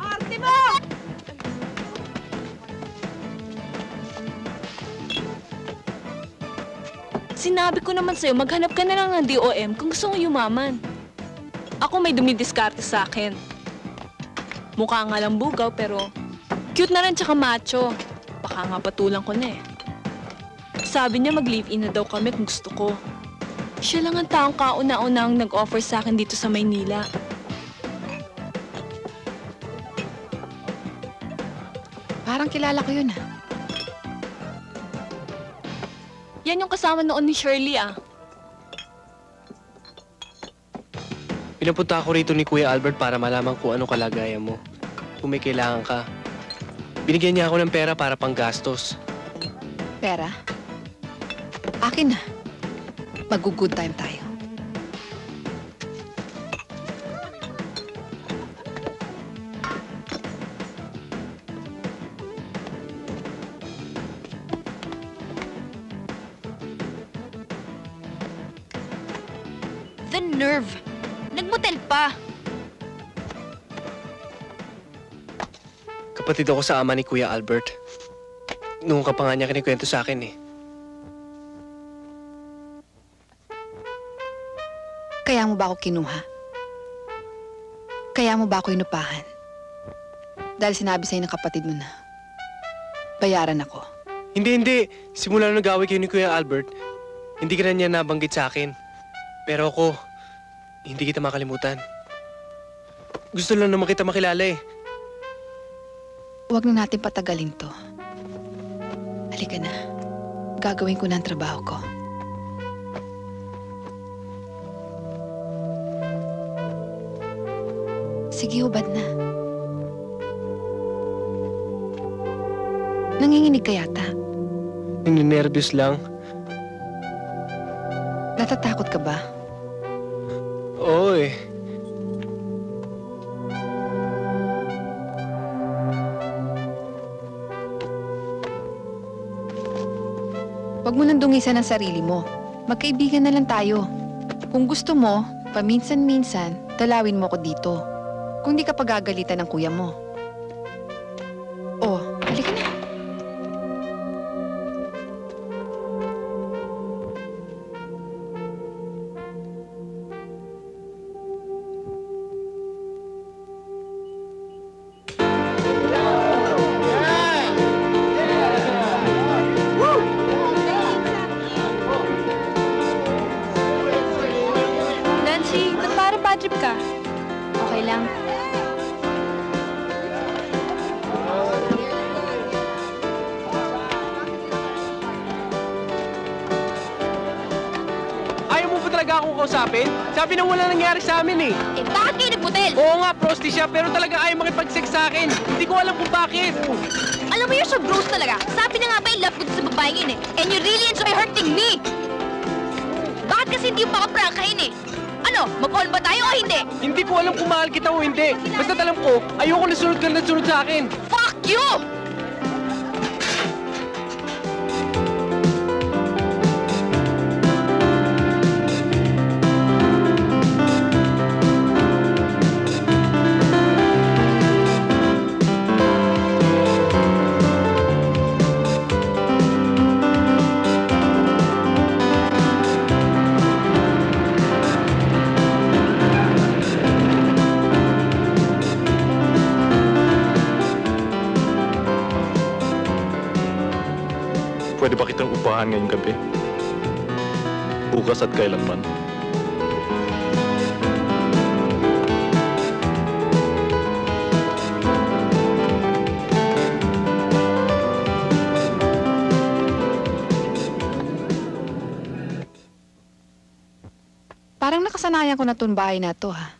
Arte mo! Sinabi ko naman sa'yo, maghanap ka na lang ng DOM kung gusto mo yumaman. Ako may dumidiskarte sa akin. Mukha nga lang bugaw, pero cute na rin tsaka macho. Baka nga patulang ko na eh. Sabi niya mag-live-in na daw kami kung gusto ko. Siya lang ang taong kauna-unang nag-offer sa akin dito sa Maynila. Parang kilala ko yun ah. Yan yung kasama noon ni Shirley ah. Pinapunta ako rito ni Kuya Albert para malaman kung anong kalagayan mo. Kung may kailangan ka. Binigyan niya ako ng pera para pang gastos. Pera? Akin na. Mag-good time tayo. The nerve! Nagmotel pa! Kapatid ako sa ama ni Kuya Albert. Noong ka pa nga niya kinikwento sa akin eh. Kaya mo ba ako kinuha? Kaya mo ba ako inupahan? Dahil sinabi sa'yo ng kapatid mo na bayaran ako. Hindi. Simula nung nag-away kayo ni Kuya Albert, hindi ka na niya nabanggit sa akin. Pero ako, hindi kita makalimutan. Gusto lang naman kita makilala eh. Huwag na natin patagalin to. Halika na. Gagawin ko na ang trabaho ko. Sige, hubad na. Nanginginig ka yata. Nininervyos lang. Natatakot ka ba? Oo eh. Huwag mo nang dungisan ang sarili mo. Magkaibigan na lang tayo. Kung gusto mo, paminsan-minsan, dalawin mo ko dito. Kung di ka pagagalitan ng kuya mo. Oh, halika na. Nancy, ba't parang bad trip ka? Okay lang. Ayaw mo ba talaga akong kausapin? Sabi na wala nangyari sa amin eh. Eh, bakit kayo nagmotel? Oo nga, prosti siya, pero talaga ayaw makipag-sex sa akin. Hindi ko alam kung bakit. Alam mo, you're so gross talaga. Sabi na nga ba, in love ko sa babaeng yun eh. And you really enjoy hurting me. Bakit kasi hindi mo makaprangkahin eh? Ano, mag-on ba tayo o hindi? Hindi ko alam kung mahal kita o hindi. Basta alam ko, ayoko na sunod ka na sunod sa akin. Fuck you! Pwede ba kitang upahan ngayong gabi? Bukas at kailanman. Parang nakasanayan ko na itong bahay na to, ha?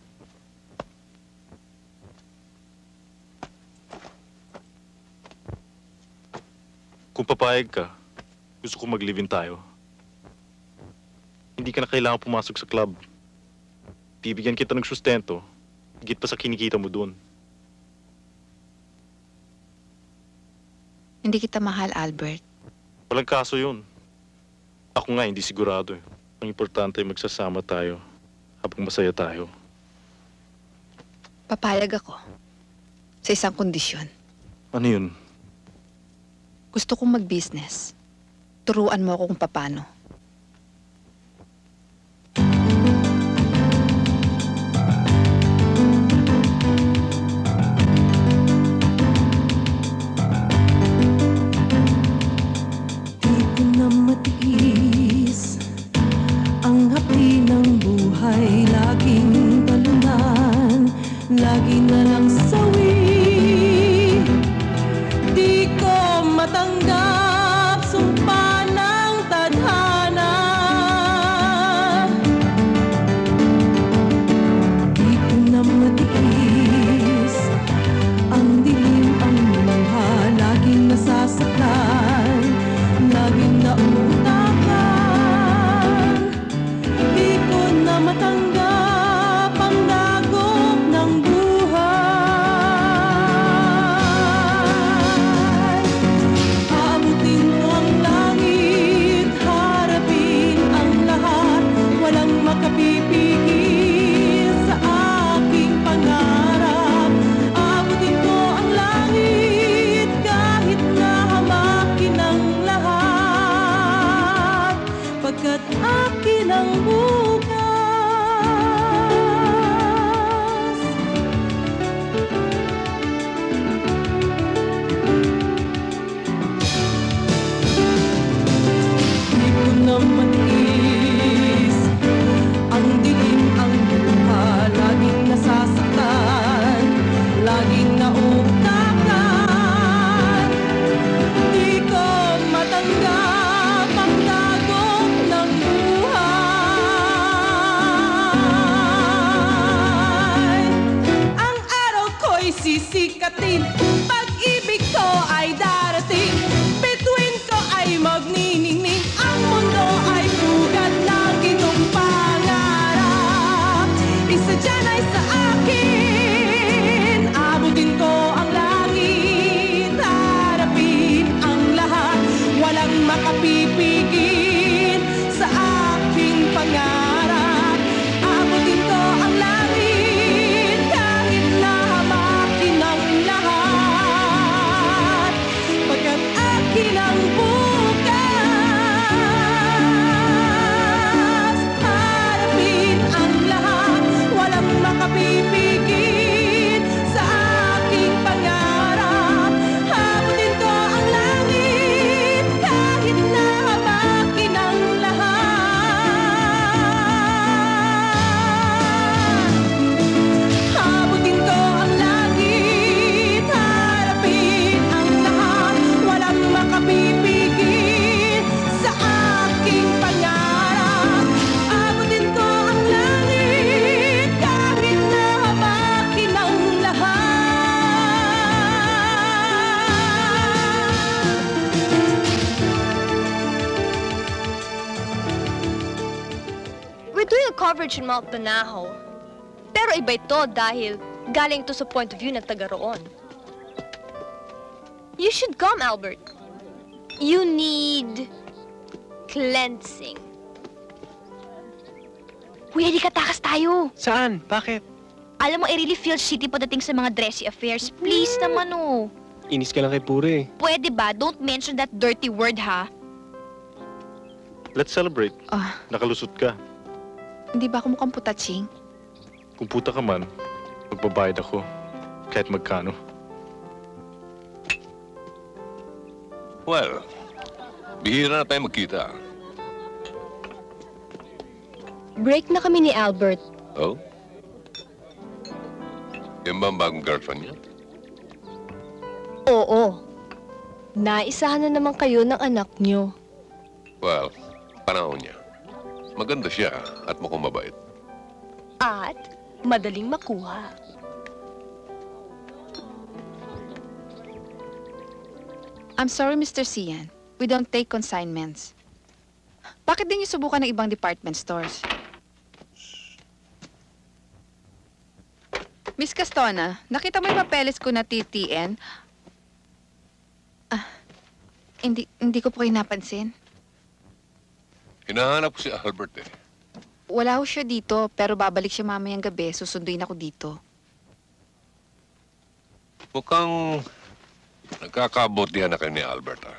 Kung papayag ka, gusto ko mag-live-in tayo. Hindi ka na kailangan pumasok sa club. Bibigyan kita ng sustento, higit pa sa kinikita mo doon. Hindi kita mahal, Albert. Walang kaso yun. Ako nga, hindi sigurado eh. Ang importante ay magsasama tayo habang masaya tayo. Papayag ako. Sa isang kondisyon. Ano yun? Gusto kong mag-business. Turuan mo ako kung paano. Di ko na matiis ang hapdi ng buhay. Laging talunan, lagi na lang sawi. Di ko matanggap sumpa ng tadhana. Di ko na matiis ang dilim ang luha. sisikatin. Pag-ibig ko ay darating, bituin ko ay magniningning. Ang mundo ay pugad ng iyong pangarap. Isa dyan ay sa akin, abutin ko ang langit, harapin ang lahat, walang makapipigil sa aking pangarap. Abutin ko ang langit, kahit na hamakin ang lahat, pagkat akin ang bukas. Harapin ang lahat, walang makapipigil sa aking pangarap. Abutin ko ang langit, kahit na hamakin ang lahat. Abutin ko ang langit, harapin ang lahat, walang makapipigil sa aking pangarap. Abutin ko ang langit, kahit na hamakin ang We're doing a coverage in Mount Banahaw. Pero iba ito dahil galing to sa point of view ng taga roon. You should come, Albert. You need cleansing. Kuya, di katakas tayo. Saan? Bakit? Alam mo, I really feel shitty pagdating sa mga dressy affairs. Please naman, oh. Inis ka lang kay Pure. Pwede ba? Don't mention that dirty word, ha? Let's celebrate. Ah, Nakalusot ka. hindi ba ako mukhang putaching? Kung puta ka man, magbabayad ako. Kahit magkano. Well, bihira na tayo magkita. Break na kami ni Albert. Oh? Yan ba ang bagong girlfriend niya? Oo. Naisahan na naman kayo ng anak niyo. Well, panahon niya. Maganda siya at mukhang mabait. At madaling makuha. I'm sorry, Mr. Sian. We don't take consignments. Bakit din niyo subukan ng ibang department stores? Miss Castona, nakita mo yung papeles ko na TTN? Hindi ko po kayo napansin. Hinahanap ko si Albert eh. Wala ho siya dito, pero babalik siya mamayang gabi. Susunduin ako dito. Mukhang nagkakabutihan na kayo ni Albert, ah.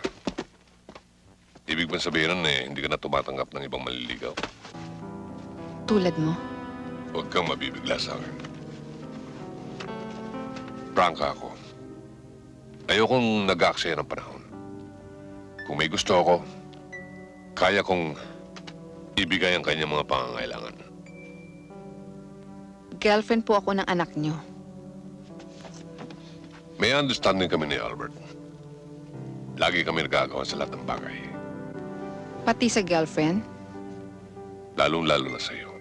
Ibig bang sabihin nun eh, hindi ka na tumatanggap ng ibang maliligaw? Tulad mo? Huwag kang mabibigla sa akin. Prangka ako. Ayokong nag-aaksaya ng panahon. Kung may gusto ako, kaya kong ibigay ang kanyang mga pangangailangan. Girlfriend po ako ng anak niyo. May understanding kami ni Albert. Lagi kami nagagawa sa lahat ng bagay. Pati sa girlfriend? Lalong-lalo na sa'yo.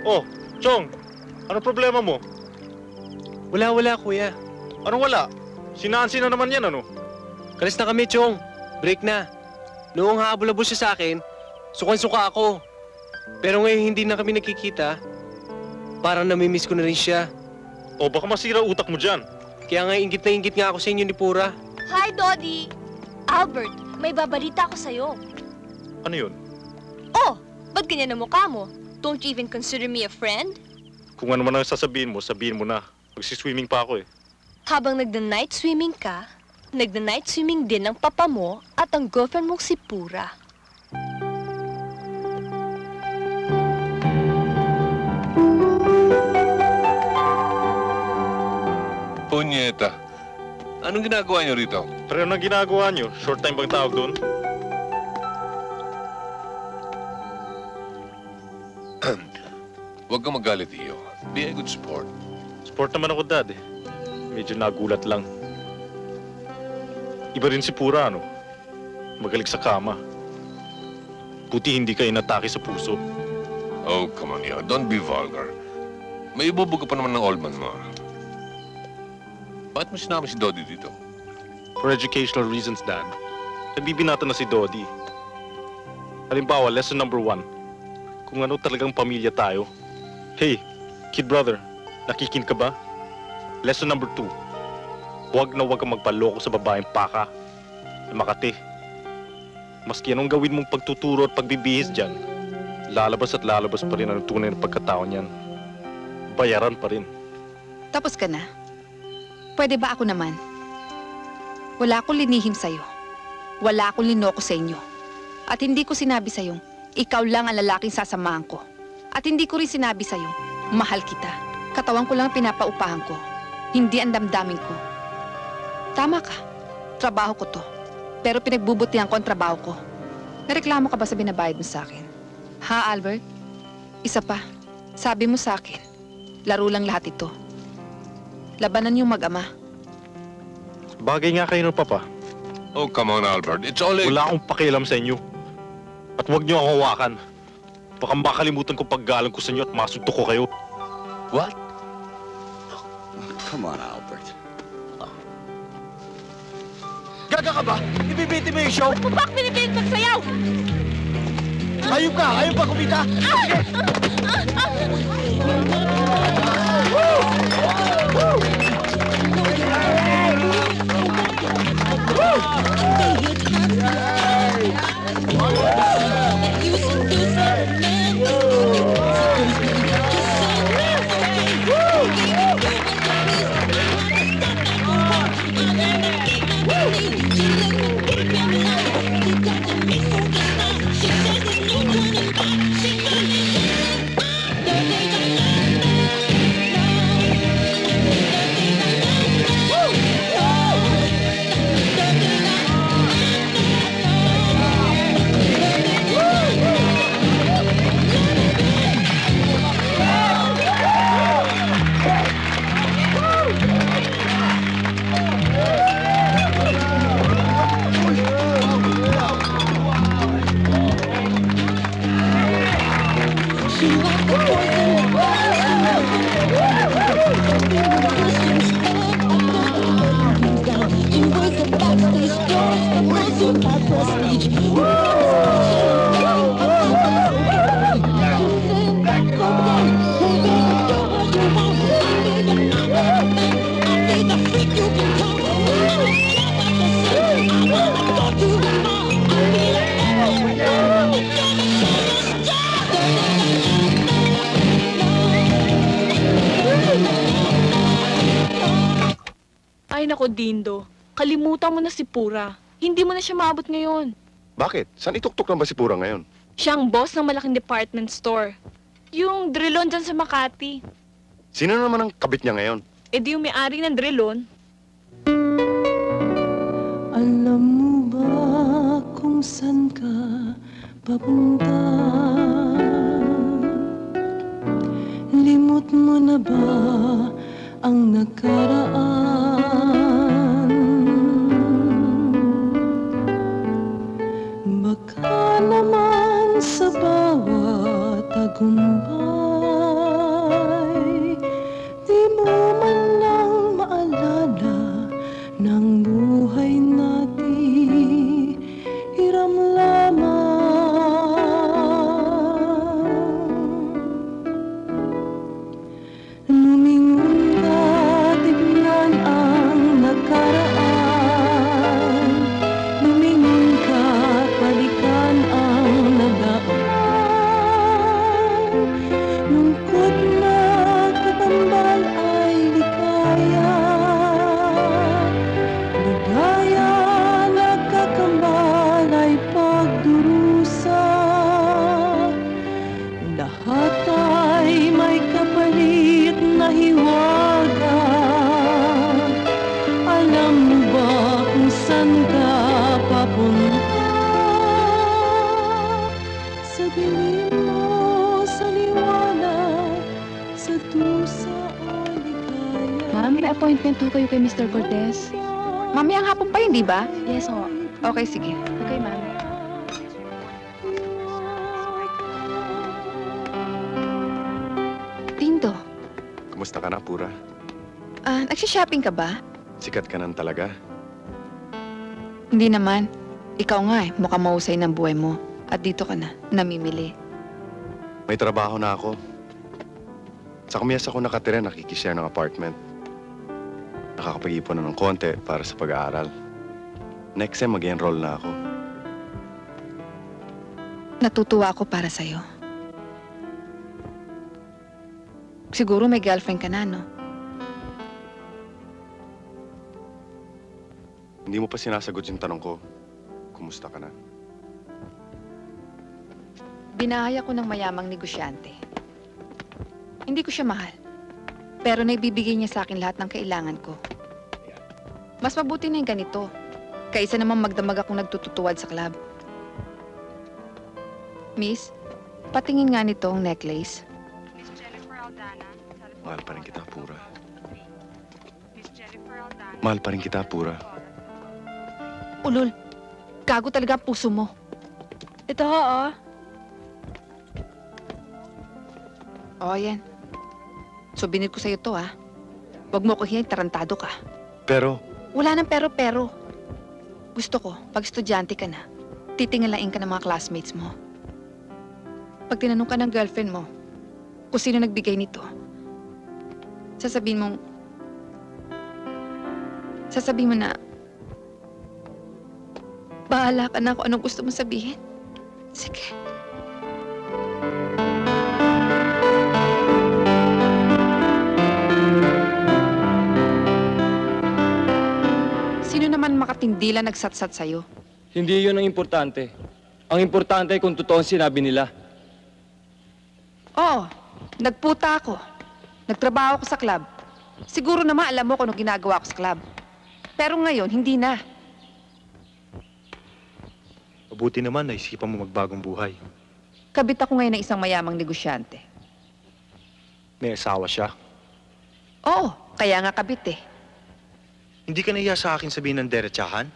Oh, Chong! Ano problema mo? Wala, kuya. Anong wala? Si Nancy na naman yan, ano? Kalis na kami, Chong. Break na. Noong habol-habol siya sa akin, sukan-suka ako. Pero ngayon hindi na kami nakikita, parang namimiss ko na rin siya. O baka masira utak mo dyan. Kaya nga ingit na ingit nga ako sa inyo ni Pura. Hi, Dodi! Albert, may babalita ako sa'yo. Ano yun? Oh, ba't ganyan ang mukha mo? Don't you even consider me a friend? Kung ano man ang sasabihin mo na. Magsiswimming pa ako eh. Habang nagda-night swimming ka, nagda-night swimming din ang papa mo at ang girlfriend mong si Pura. Punyeta. Anong ginagawa niyo rito? Pero anong ginagawa niyo? Short time bang tawag doon? Huwag kang magalit, Iyo. Be a good sport. Sport naman ako, Dad. Medyo nagulat lang. Iba rin si Pura, ano? Magaling sa kama. Buti hindi ka inatake sa puso. Oh, come on, Iyo. Don't be vulgar. May ibubuga pa naman ng old man mo. Bakit mo sinama si Dodi dito? For educational reasons, Dad. Nagbibinata na si Dodi. Halimbawa, lesson number 1. Kung ano talagang pamilya tayo. Hey, kid brother, nakikinig ka ba? Lesson number 2. Huwag kang magpaloko sa babaeng paka na Makati. Maski anong gawin mong pagtuturo at pagbibihis dyan, lalabas at lalabas pa rin ang tunay na pagkatao niyan. Bayaran pa rin. Tapos ka na? Pwede ba ako naman? Wala akong linihim sa'yo. Wala akong linoko sa inyo. At hindi ko sinabi sa'yo, ikaw lang ang lalaking sasamahan ko. At hindi ko rin sinabi sa'yo, mahal kita. Katawan ko lang pinapaupahan ko. Hindi ang damdamin ko. Tama ka. Trabaho ko to. Pero pinagbubutihan ko ang trabaho ko. Nareklamo ka ba sa binabayad mo sa akin? Ha, Albert? Isa pa. Sabi mo sa akin, laro lang lahat ito. Labanan yung mag-ama. Bagay nga kayo ng papa. Oh, come on, Albert. It's only... Wala akong pakialam sa inyo. At huwag niyo akong hawakan. Baka makalimutan ko paggalang ko sa inyo at masuntok ko kayo. What? Come on, Albert. Gaga ka ba? Ibibiti mo yung show? Ba't mo ba pinipilit magsayaw? Ayun ka kumita! Ay nako, Dindo. Kalimutan mo na si Pura. Hindi mo na siya maabot ngayon. Bakit? Saan ituktok lang ba si Pura ngayon? Siya ang boss ng malaking department store. Yung Drilon dyan sa Makati. Sino naman ang kabit niya ngayon? Eh di yung may-ari ng Drilon. Alam mo ba kung saan ka papunta? Limot mo na ba ang nakaraan? Baka naman sa bawat tagumpay, di mo man lang maalala ng buhay natin hiram lamang. Lumingon ka, tignan ang nakaraan. Lumingon ka, balikan ang nadaan. Lungkot na katambal ay ligaya. Ligaya nagkakambal ay pagdurusa. Lahat ay may kapalit na hiwaga. Alam mo ba kung saan ka papunta? Sa dilim mo, sa liwanag, appointment ho kayo kay Mr. Cortez. Mamayang hapon pa yun, di ba? Yes, ho. Okay, sige. Okay, ma'am. Tindo, Kumusta ka na, Pura? nagsishopping ka ba? Sikat ka nan talaga. Hindi naman. Ikaw nga mukhang mahusay ng buhay mo. At dito ka na, namimili. May trabaho na ako. Sa kumiyas ako nakatira, nakikishare ng apartment. Nakakapag-ipon na ng konti para sa pag-aaral. Next time, mag-enroll na ako. Natutuwa ako para sa'yo. Siguro may girlfriend ka na, no? Hindi mo pa sinasagot yung tanong ko. Kumusta ka na? Binahay ako ng mayamang negosyante. Hindi ko siya mahal. Pero naibibigay niya sa akin lahat ng kailangan ko. Mas mabuti na yung ganito. Kaysa naman magdamag akong nagtututuwad sa club. Miss, patingin nga nitong necklace. Mahal pa rin kita, Pura. Mahal pa rin kita, Pura. Ulul, gago talaga ang puso mo. Ito ho, oh. Oo, yan. So, binil ko sa'yo to, ha? Huwag mo ko hiyain, tarantado ka. Pero, Wala nang pero-pero. Gusto ko, pag estudyante ka na, titingalain ka ng mga classmates mo. Pag tinanong ka ng girlfriend mo, kung sino nagbigay nito, sasabihin mo na, bahala ka na kung anong gusto mo sabihin. Sige. Sino naman makatindila nagsatsat sa'yo? Hindi yun ang importante. Ang importante ay kung totoo ang sinabi nila. Oo, nagputa ako. Nagtrabaho ako sa club. Siguro naman alam mo kung anong ginagawa ko sa club. Pero ngayon, hindi na. Mabuti naman, naisipan mo magbagong buhay. Kabit ako ngayon ng isang mayamang negosyante. May asawa siya. Oo, kaya nga kabit eh. Hindi ka nahiya sa akin sabihin ng derechahan?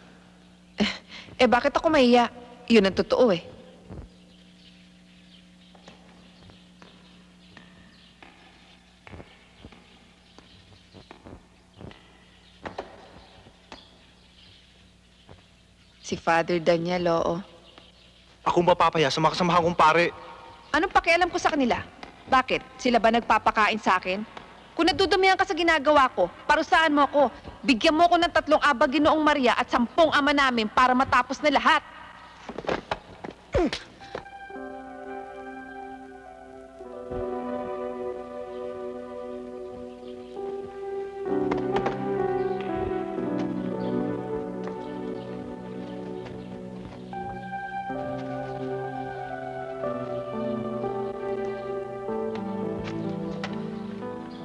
Eh bakit ako mahiya? Yun ang totoo eh. Si Father Daniel, oo. Akong mapapaya sa mga kasamahan kong pare. Anong pakialam ko sa kanila? Bakit? Sila ba nagpapakain sa akin? Kung nadudumihan ka sa ginagawa ko, parusahan mo ako. Bigyan mo ko ng 3 aba Ginoong Maria at 10 ama namin para matapos na lahat.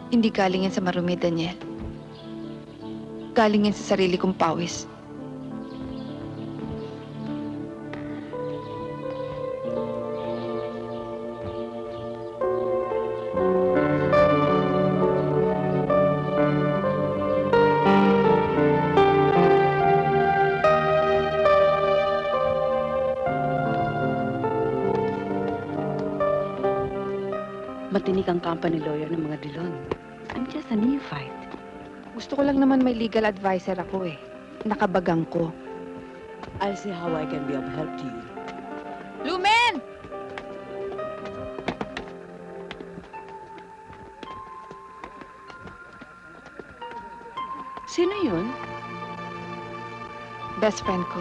Hindi galing yan sa marumi, Daniel. Galing yan sa sarili kong pawis. Matinik ang company lawyer ng mga Dilon. I'm just a neophyte. Gusto ko lang naman may legal advisor ako eh. Nakabagang ko. I'll see how I can be of help to you. Lumen! Sino yun? Best friend ko.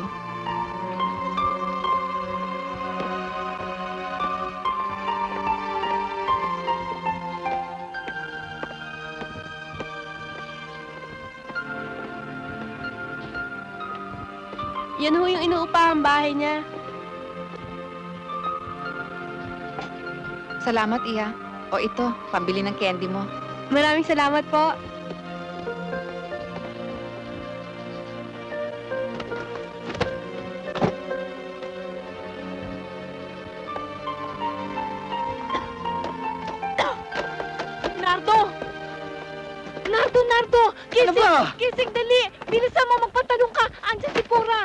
Yan ho yung inuupahang bahay niya. Salamat, Iya. O ito, pambili ng candy mo. Maraming salamat po. Nardo! Kissing! Ano ba? Kissing, dali! Bilisan mo, magpatalong ka! Andiyan si Pura!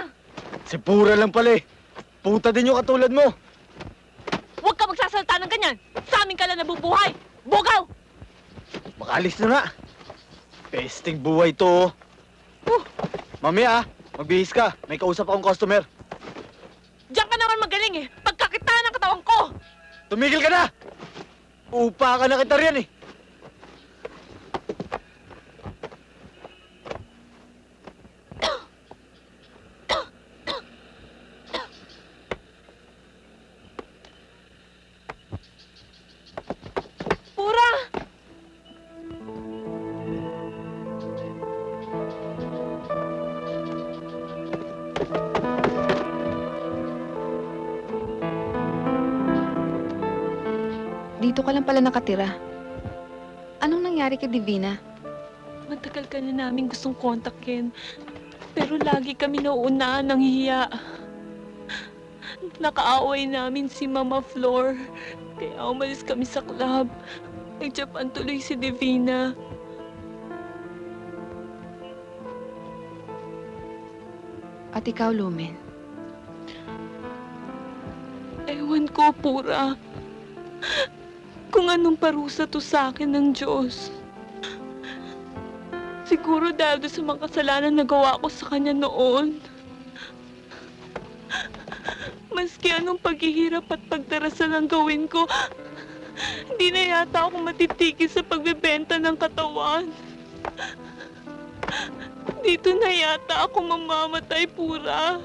Si Pura lang pala eh. Puta din yung katulad mo. Huwag ka magsasalita ng ganyan! Sa amin ka lang nabubuhay! Bugaw! Makalis na nga. Pesting buhay to. Mami magbihis ka. May kausap akong customer. Diyan ka naman magaling eh! Pagkakitaan ng katawan ko! Tumigil ka na! Upa ka na kita riyan eh. Pura! Dito ka lang pala nakatira. Anong nangyari kay Divina? Matagal ka na namin gustong kontakin. Pero lagi kami nauunaan ng hiya. Nakaaway namin si Mama Flor. Kaya umalis kami sa club. Nag-Japan tuloy si Divina. At ikaw, Lumen? Ewan ko, Pura. Kung anong parusa to sa akin ng Diyos. Siguro dahil doon sa mga kasalanan na gawa ko sa kanya noon. Maski anong paghihirap at pagdarasal ang gawin ko, hindi na yata ako matitigil sa pagbebenta ng katawan. Dito na yata ako mamamatay, Pura.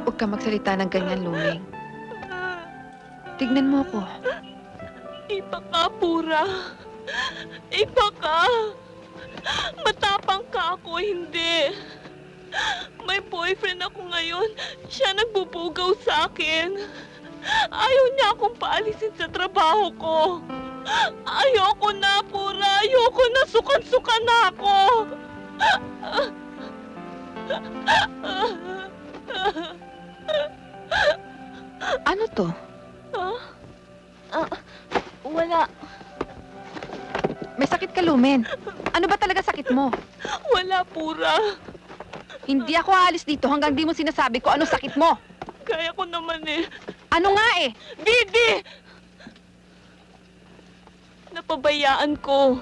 Huwag ka magsalita ng ganyan, Lumeng. Tignan mo ako. Iba ka, Pura. Iba ka. Matapang ka ako, hindi. May boyfriend ako ngayon. Siya nagbubugaw sa akin. Ayaw niya akong paalisin sa trabaho ko. Ayoko na, Pura. Ayoko na. Sukan-sukan na ako. Ano to? Wala. May sakit ka, Lumen. Ano ba talaga sakit mo? Wala, Pura. Hindi ako aalis dito hanggang di mo sinasabi ko ano sakit mo. Kaya ko naman eh. Ano nga eh? Bibi! Napabayaan ko.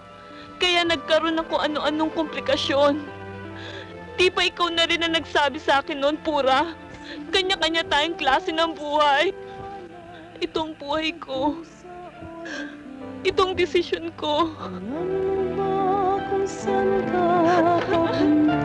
Kaya nagkaroon ng kung ano-anong komplikasyon. Di ba ikaw na rin na nagsabi sa akin noon, Pura? Kanya-kanya tayong klase ng buhay. Itong buhay ko. Itong desisyon ko. Kung saan ka papunta,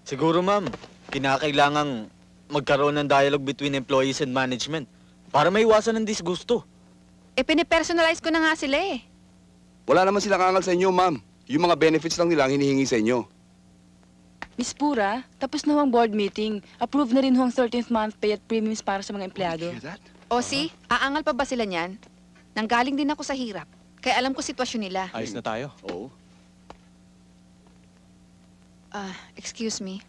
Siguro, ma'am, kinakailangang magkaroon ng dialogue between employees and management para maiwasan ng disgusto. Eh, pinipersonalize ko na nga sila eh. Wala naman silang angal sa inyo, ma'am. Yung mga benefits lang nila ang hinihingi sa inyo. Miss Pura, tapos na ho ang board meeting. Approve na rin ho ang 13th month pay at premiums para sa mga empleyado. O si, aangal pa ba sila niyan? Nanggaling din ako sa hirap. Kaya alam ko sitwasyon nila. Ayos na tayo. Oo. Excuse me.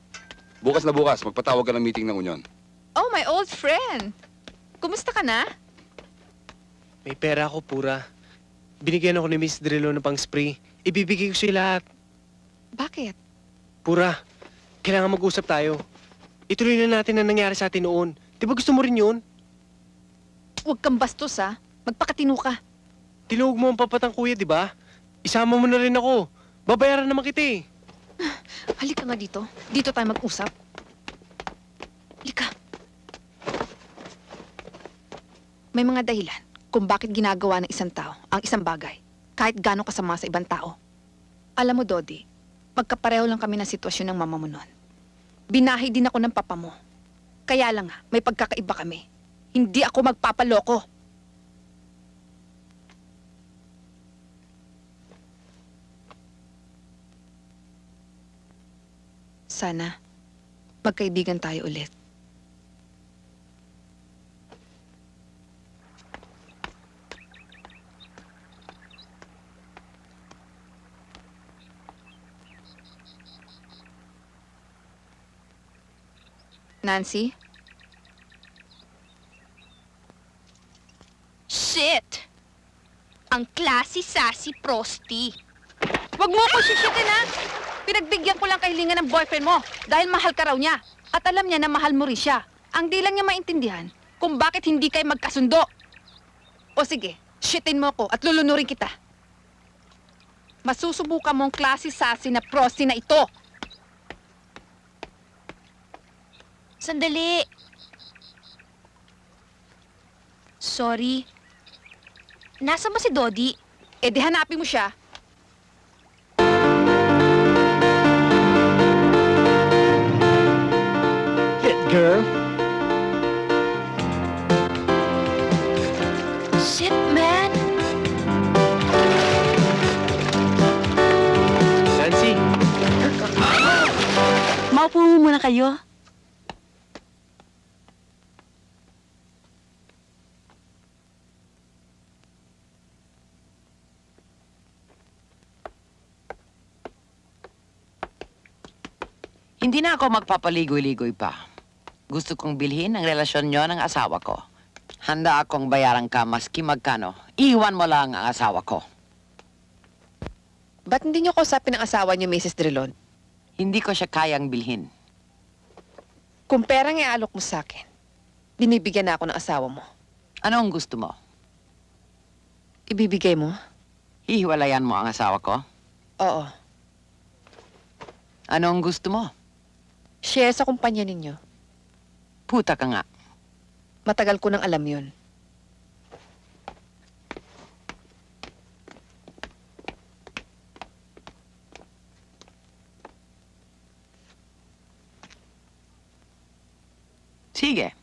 Bukas na bukas, magpatawag ka ng meeting ng union. Oh, my old friend! Kumusta ka na? May pera ako, Pura. Binigyan ako ni Miss Drillo ng pang-spray. Ibibigay ko sa'yo lahat. Bakit? Pura, kailangan mag-usap tayo. Ituloy na natin ang nangyari sa atin noon. Di ba gusto mo rin yun? Huwag kang bastos, ha? Magpakatino ka. Tinuog mo ang papatang kuya, di ba? Isama mo na rin ako. Babayaran naman kita eh. Halika nga dito. Dito tayo mag-usap. Halika. May mga dahilan kung bakit ginagawa ng isang tao ang isang bagay, kahit gaano kasama sa ibang tao. Alam mo, Dodi, magkapareho lang kami ng sitwasyon ng mama mo noon. Binahay din ako ng papa mo. Kaya lang nga, may pagkakaiba kami. Hindi ako magpapaloko. sana magkaibigan tayo ulit. Nancy? Shit! Ang classy-sassy prosti. Huwag mo ako sisitin, ha? Pinagbigyan ko lang kahilingan ng boyfriend mo dahil mahal ka raw niya. At alam niya na mahal mo rin siya. Ang di lang niya maintindihan kung bakit hindi kayo magkasundo. O sige, shitin mo ko at lulunurin kita. Masusubukan mong classy-sassy na prosti na ito. Sandali. Sorry. Nasaan ba si Dodi? Eh di hanapin mo siya. Hit, girl. Shit, man. Nancy! Maupo muna kayo. Hindi na ako magpapaligoy-ligoy pa. Gusto kong bilhin ang relasyon nyo ng asawa ko. Handa akong bayaran ka maski magkano. Iwan mo lang ang asawa ko. Ba't hindi niyo kausapin ang asawa niyo, Mrs. Drilon? Hindi ko siya kayang bilhin. Kung perang iaalok mo sa akin, binibigyan na ako ng asawa mo. Ano ang gusto mo? Ibibigay mo? Hihiwalayan mo ang asawa ko? Oo. Ano ang gusto mo? Share sa kumpanya ninyo. Puta ka nga. Matagal ko nang alam yun. Sige.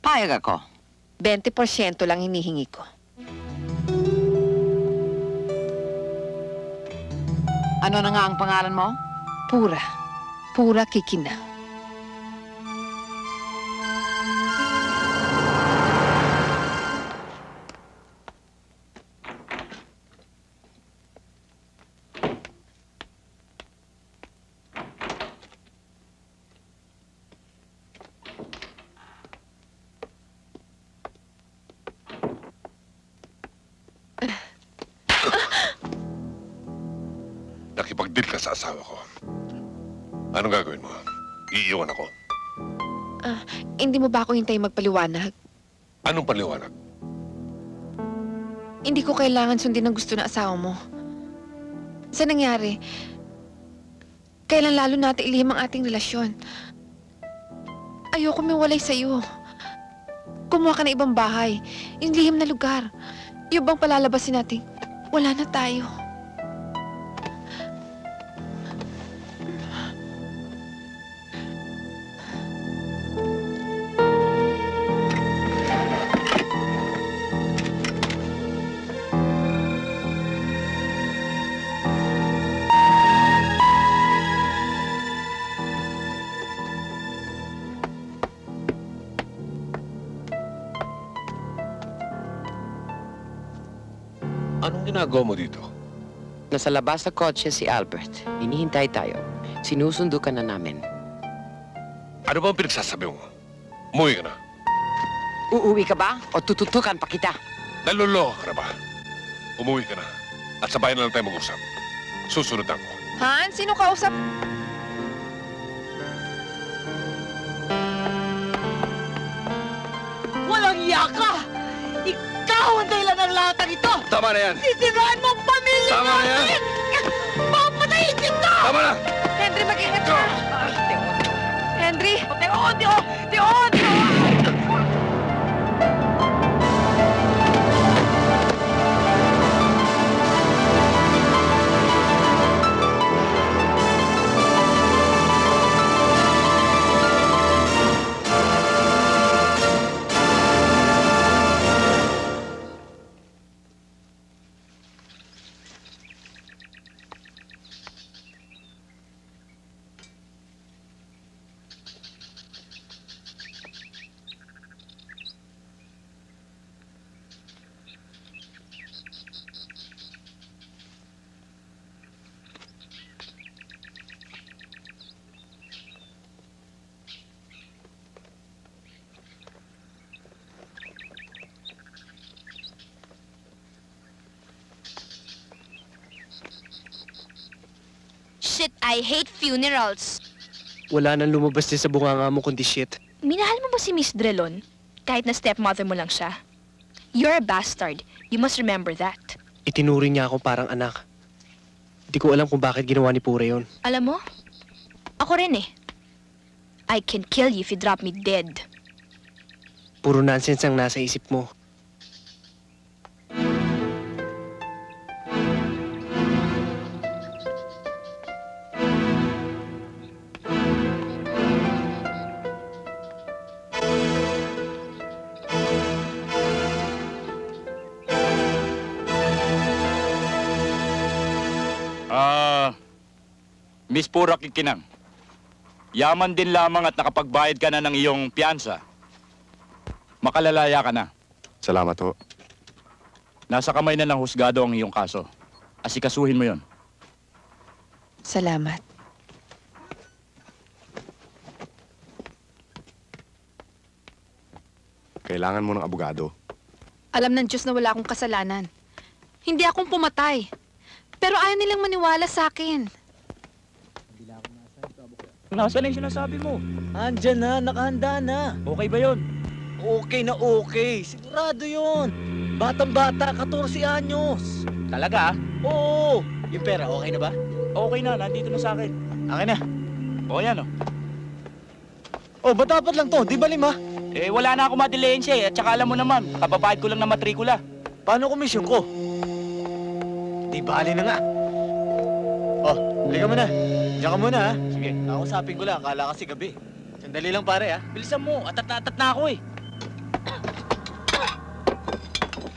Payag ako. 20% lang hinihingi ko. Ano na nga ang pangalan mo? Pura. Pura Kikina. Nakipag-deal ka sa asawa ko. Anong gagawin mo? Iiwan ako. Hindi mo ba ako hintayin magpaliwanag? Anong paliwanag? Hindi ko kailangan sundin ang gusto ng asawa mo. Sa nangyari, kailan lalo natin ilihim ang ating relasyon. Ayoko miwalay sa'yo. Kumuha ka ng ibang bahay, yung lihim na lugar. Yung bang palalabasin natin, wala na tayo. Anong ginagawa mo dito? Nasa labas sa kotse si Albert. Hinihintay tayo. Sinusundo ka na namin. Ano ba ang pinagsasabi mo? Umuwi ka na. Uuwi ka ba? O tututukan pa kita? Naluloko ka na ba? Umuwi ka na. At sa bahay na lang tayo mag-usap. Susunod ako. Han, sino kausap? Walang iya ka! Ikaw ang dahilan ng lahat ng ito! Tama na yan! Sisiraan mo ang pamilya Tama na yan! natin! Papatayin kita! Tama na! Henry, mag-ingat ka! Henry! Teon! Teon! Teon! Teon! Shit, I hate funerals. Wala nang lumabas din sa bunganga mo kundi shit. Minahal mo ba si Miss Drelon? Kahit na stepmother mo lang siya. You're a bastard. You must remember that. Itinuring niya ako parang anak. Hindi ko alam kung bakit ginawa ni Pura yun. Alam mo, ako rin eh. I can kill you if you drop me dead. Puro nonsense ang nasa isip mo. Miss Pura Kikinang, yaman din lamang at nakapagbayad ka na ng iyong piyansa. Makalalaya ka na. Salamat ho. Nasa kamay na ng husgado ang iyong kaso. Asikasuhin mo yon. Salamat. Kailangan mo ng abogado. Alam ng Diyos na wala akong kasalanan. Hindi akong pumatay. Pero ayaw nilang maniwala sa akin. Nasaan na yung sinasabi mo? Andyan na, nakahanda na. Okay ba yun? Okay na okay. Sigurado yun. Batang-bata, 14 anyos. Talaga? Oo. Yung pera, okay na ba? Okay na, nandito na sa akin. Akin na. O yan o. Oh, ba't dapat lang to? Di ba 5? Eh, wala na ako madilensya eh. At saka alam mo naman, kababayad ko lang ng matrikula. Paano komisyon ko? Di bali na nga. Oh, halika mo na. Diyan ka muna, ha? Sige. Nakausapin ko lang. Akala kasi gabi. Sandali lang, pare, ha? Bilisan mo. Atat na ako eh.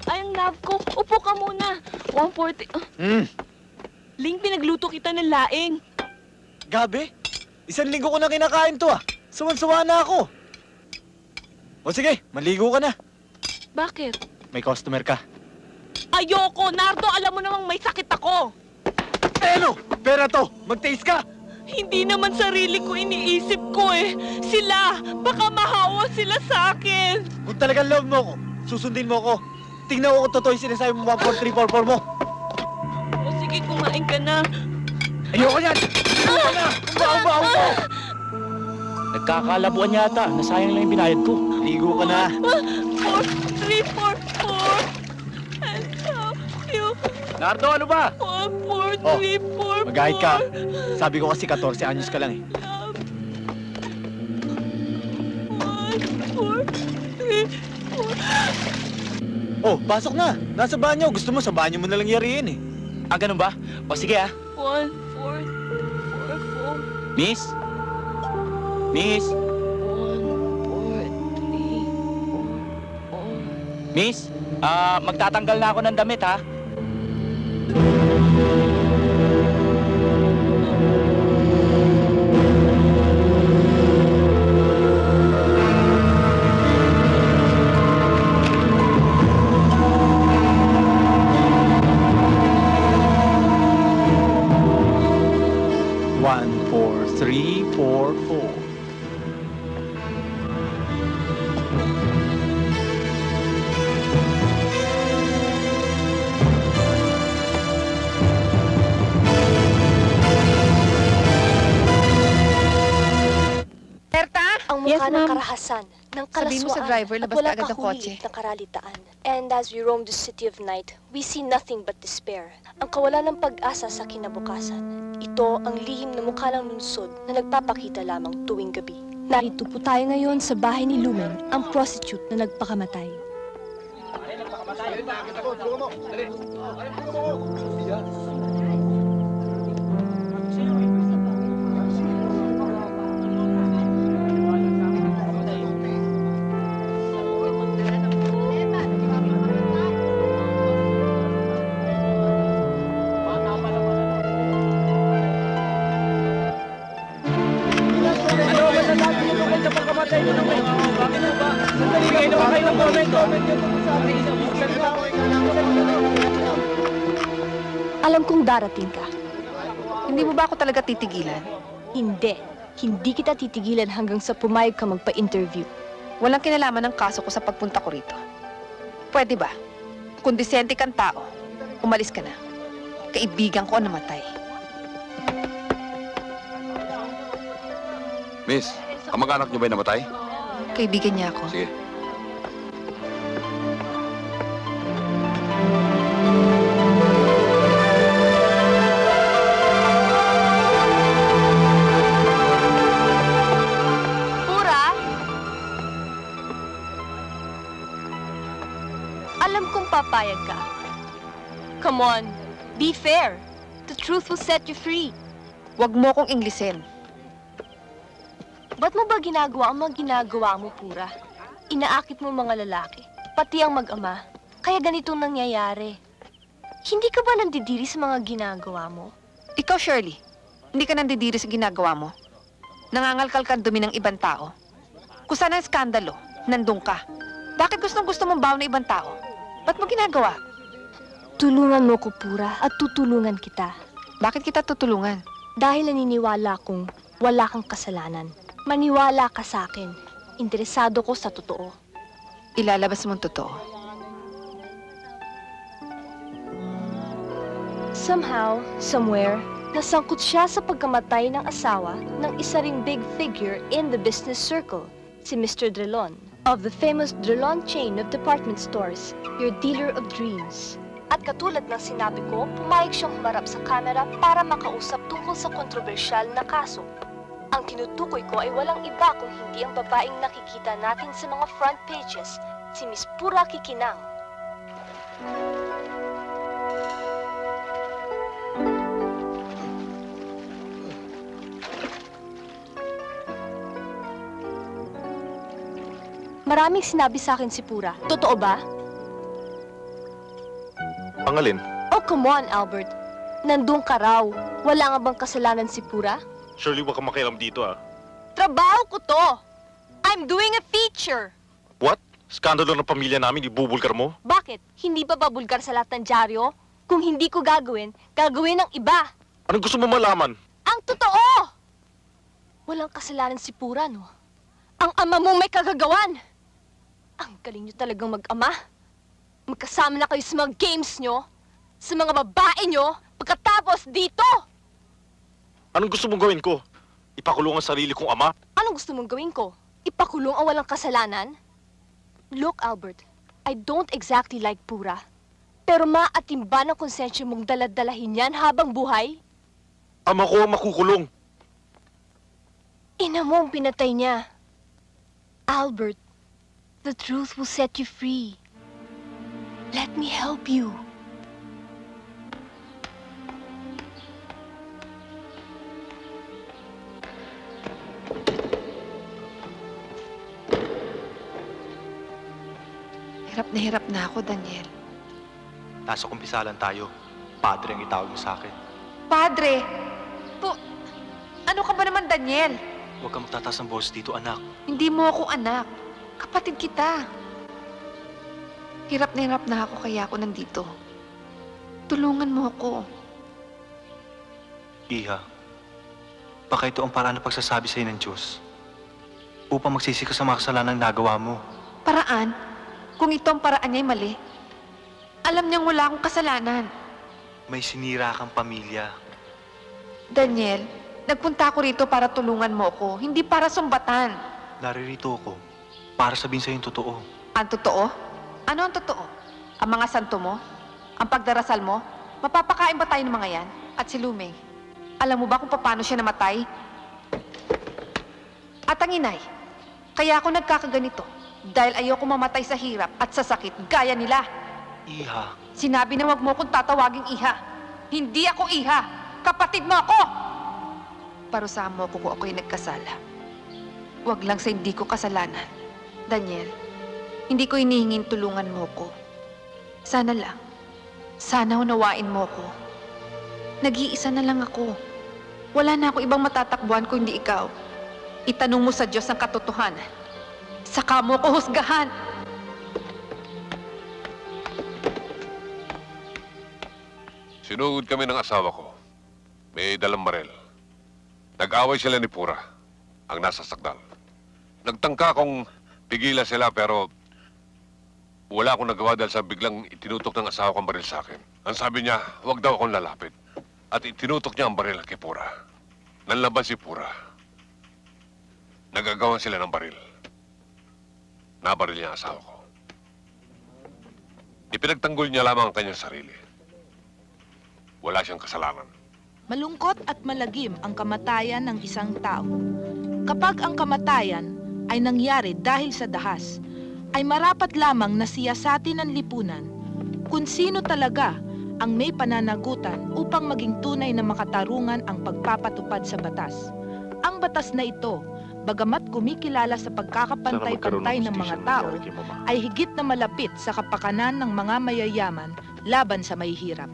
Ay, ang love ko. Upo ka muna. 140. Ling, pinagluto kita ng laing. Gabi? 1 linggo ko na kinakain to, ah. Suwan-suwa na ako. O sige, maligo ka na. Bakit? May customer ka. Ayoko, Nardo. Alam mo namang may sakit ako. Eh, ano? Pera to. Mag-taste ka. Hindi naman sarili ko iniisip ko eh. Sila, baka mahawa sila sa akin. Kung talagang love mo ko, susundin mo ko. Tingnan ko kung totoo yung sinasabi mo 14344 mo. O sige, kumain ka na. Ayoko yan! Ayoko na! Umaw mo! Nagkakalabuan yata. Nasayang lang yung binayad ko. Ligo ka na. 14344. I love you. Nardo, ano ba? 14344. Mag-ahit ka. Sabi ko kasi 14 anyos ka lang eh. 14344. Oh, pasok na. Nasa banyo. Gusto mo, sa banyo mo nalang yariin eh. Ah, ganun ba? O sige ah. 14344. Miss? Miss? 14344. Miss? Magtatanggal na ako ng damit ha. Mukha ng karahasan, ng kalaswaan, Sabihin mo sa driver, labas wala ka agad ng kotse. kahulit na karalitaan. And as we roam the city of night, we see nothing but despair. Ang kawalan ng pag-asa sa kinabukasan. Ito ang lihim na mukha ng lungsod na nagpapakita lamang tuwing gabi. Narito po tayo ngayon sa bahay ni Lumen, ang prostitute na nagpakamatay. Alam kong darating ka. Hindi mo ba ako talaga titigilan? Hindi. Hindi kita titigilan hanggang sa pumayag ka magpa-interview. Walang kinalaman ng kaso ko sa pagpunta ko rito. Pwede ba? Kung disente kang tao, umalis ka na. Kaibigan ko ang namatay. Miss, kamag-anak niyo ba'y namatay? Kaibigan niya ako. Sige. Pura! Alam kong papayag ka. Come on, be fair. The truth will set you free. Huwag mo kong Inglesin. Ba't mo ba ginagawa ang mga ginagawa mo, Pura? Inaakit mo mga lalaki, pati ang mag-ama. Kaya ganitong nangyayari. Hindi ka ba nandidiri sa mga ginagawa mo? Ikaw, Shirley, hindi ka nandidiri sa ginagawa mo. Nangangalkal ka ang dumi ng ibang tao. Kung saan ang skandalo, nandun ka. Bakit gustong-gusto mong baon ng ibang tao? Ba't mo ginagawa? Tulungan mo ko, Pura, at tutulungan kita. Bakit kita tutulungan? Dahil naniniwala kong wala kang kasalanan. Maniwala ka sa akin. Interesado ko sa totoo. Ilalabas mong totoo. Somehow, somewhere, nasangkot siya sa pagkamatay ng asawa ng isa ring big figure in the business circle, si Mr. Drelon, of the famous Drelon chain of department stores, your dealer of dreams. At katulad ng sinabi ko, pumayag siyang humarap sa kamera para makausap tungkol sa kontrobersyal na kaso. Ang tinutukoy ko ay walang iba kung hindi ang babaeng nakikita natin sa mga front pages, si Miss Pura Kikinang. Maraming sinabi sa akin si Pura. Totoo ba? Pangalin? Oh, come on, Albert. Nandun ka raw. Wala nga bang kasalanan si Pura? Shirley, huwag kang makialam dito, ah. Trabaho ko to. I'm doing a feature. What? Skandalo ng pamilya namin, ibubulgar mo? Bakit? Hindi ba babulgar sa lahat ng dyaryo? Kung hindi ko gagawin, gagawin ng iba. Anong gusto mo malaman? Ang totoo! Walang kasalanan si Pura, no? Ang ama mo may kagagawan. Ang galing nyo talagang mag-ama. Magkasama na kayo sa mga games nyo, sa mga babae nyo, pagkatapos dito! Anong gusto mong gawin ko? Ipakulong ang sarili kong ama? Anong gusto mong gawin ko? Ipakulong ang walang kasalanan? Look, Albert, I don't exactly like Pura. Pero maatimba ng konsensya mong daladalahin yan habang buhay? Ama ko ang makukulong. Ina mo ang pinatay niya. Albert, the truth will set you free. Let me help you. Hirap na ako, Daniel. Nasa kumpisalan tayo. Padre ang itawag mo sa akin. Padre! Ano ka ba naman, Daniel? Huwag kang magtataas ng boses dito, anak. Hindi mo ako anak. Kapatid kita. Hirap na ako kaya ako nandito. Tulungan mo ako. Iha, baka ito ang paraan ng pagsasabi sa'yo ng Diyos upang magsisi ka sa mga kasalanan na nagawa mo. Paraan? Kung ito ang paraan niya'y mali. Alam niyang wala akong kasalanan. May sinira kang pamilya. Daniel, nagpunta ako rito para tulungan mo ako, hindi para sumbatan. Naririto ako para sabihin sa'yo yung totoo. Ang totoo? Ano ang totoo? Ang mga santo mo? Ang pagdarasal mo? Mapapakain ba tayo ng mga yan? At si Lumeng, alam mo ba kung paano siya namatay? At ang inay, kaya ako nagkakaganito dahil ayoko mamatay sa hirap at sa sakit gaya nila. Iha. Sinabi na wag mo akong tatawaging iha. Hindi ako iha. Kapatid mo ako! Parusahan mo ako kung ako'y nagkasala. Wag lang sa hindi ko kasalanan. Daniel, hindi ko hinihingin tulungan mo ko. Sana lang. Sana unawain mo ko. Nag-iisa na lang ako. Wala na ako ibang matatakbuhan kung hindi ikaw. Itanong mo sa Diyos ang katotohanan. Saka mo ko husgahan. Sinuod kami ng asawa ko. May dalang barel. Nag-away sila ni Pura, ang nasa sakdal. Nagtangka kong pigilan sila pero wala akong nagawa dahil sa biglang itinutok ng asawa kong baril sa akin. Ang sabi niya, huwag daw akong lalapit. At itinutok niya ang baril kay Pura. Nanlaban si Pura. Nagagawan sila ng baril. Nabaril niya ang asawa ko. Ipinagtanggol niya lamang ang kanyang sarili. Wala siyang kasalanan. Malungkot at malagim ang kamatayan ng isang tao. Kapag ang kamatayan ay nangyari dahil sa dahas, ay marapat lamang na siyasatin ng lipunan kung sino talaga ang may pananagutan upang maging tunay na makatarungan ang pagpapatupad sa batas. Ang batas na ito, bagamat kumikilala sa pagkakapantay-pantay ng mga tao, ay higit na malapit sa kapakanan ng mga mayayaman laban sa mahihirap.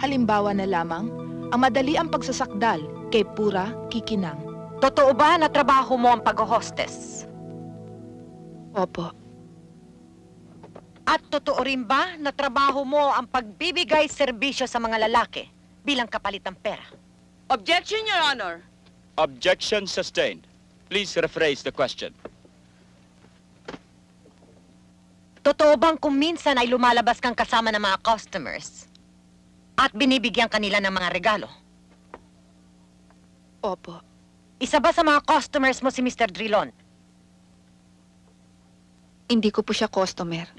Halimbawa na lamang, ang madali ang pagsasakdal kay Pura Kikinang. Totoo ba na trabaho mo ang pag-hostess? Opo. At totoo rin ba na trabaho mo ang pagbibigay serbisyo sa mga lalaki bilang kapalit ng pera? Objection, Your Honor. Objection sustained. Please rephrase the question. Totoo bang kung minsan ay lumalabas kang kasama ng mga customers at binibigyan kanila ng mga regalo? Opo. Isa ba sa mga customers mo si Mr. Drilon? Hindi ko po siya customer.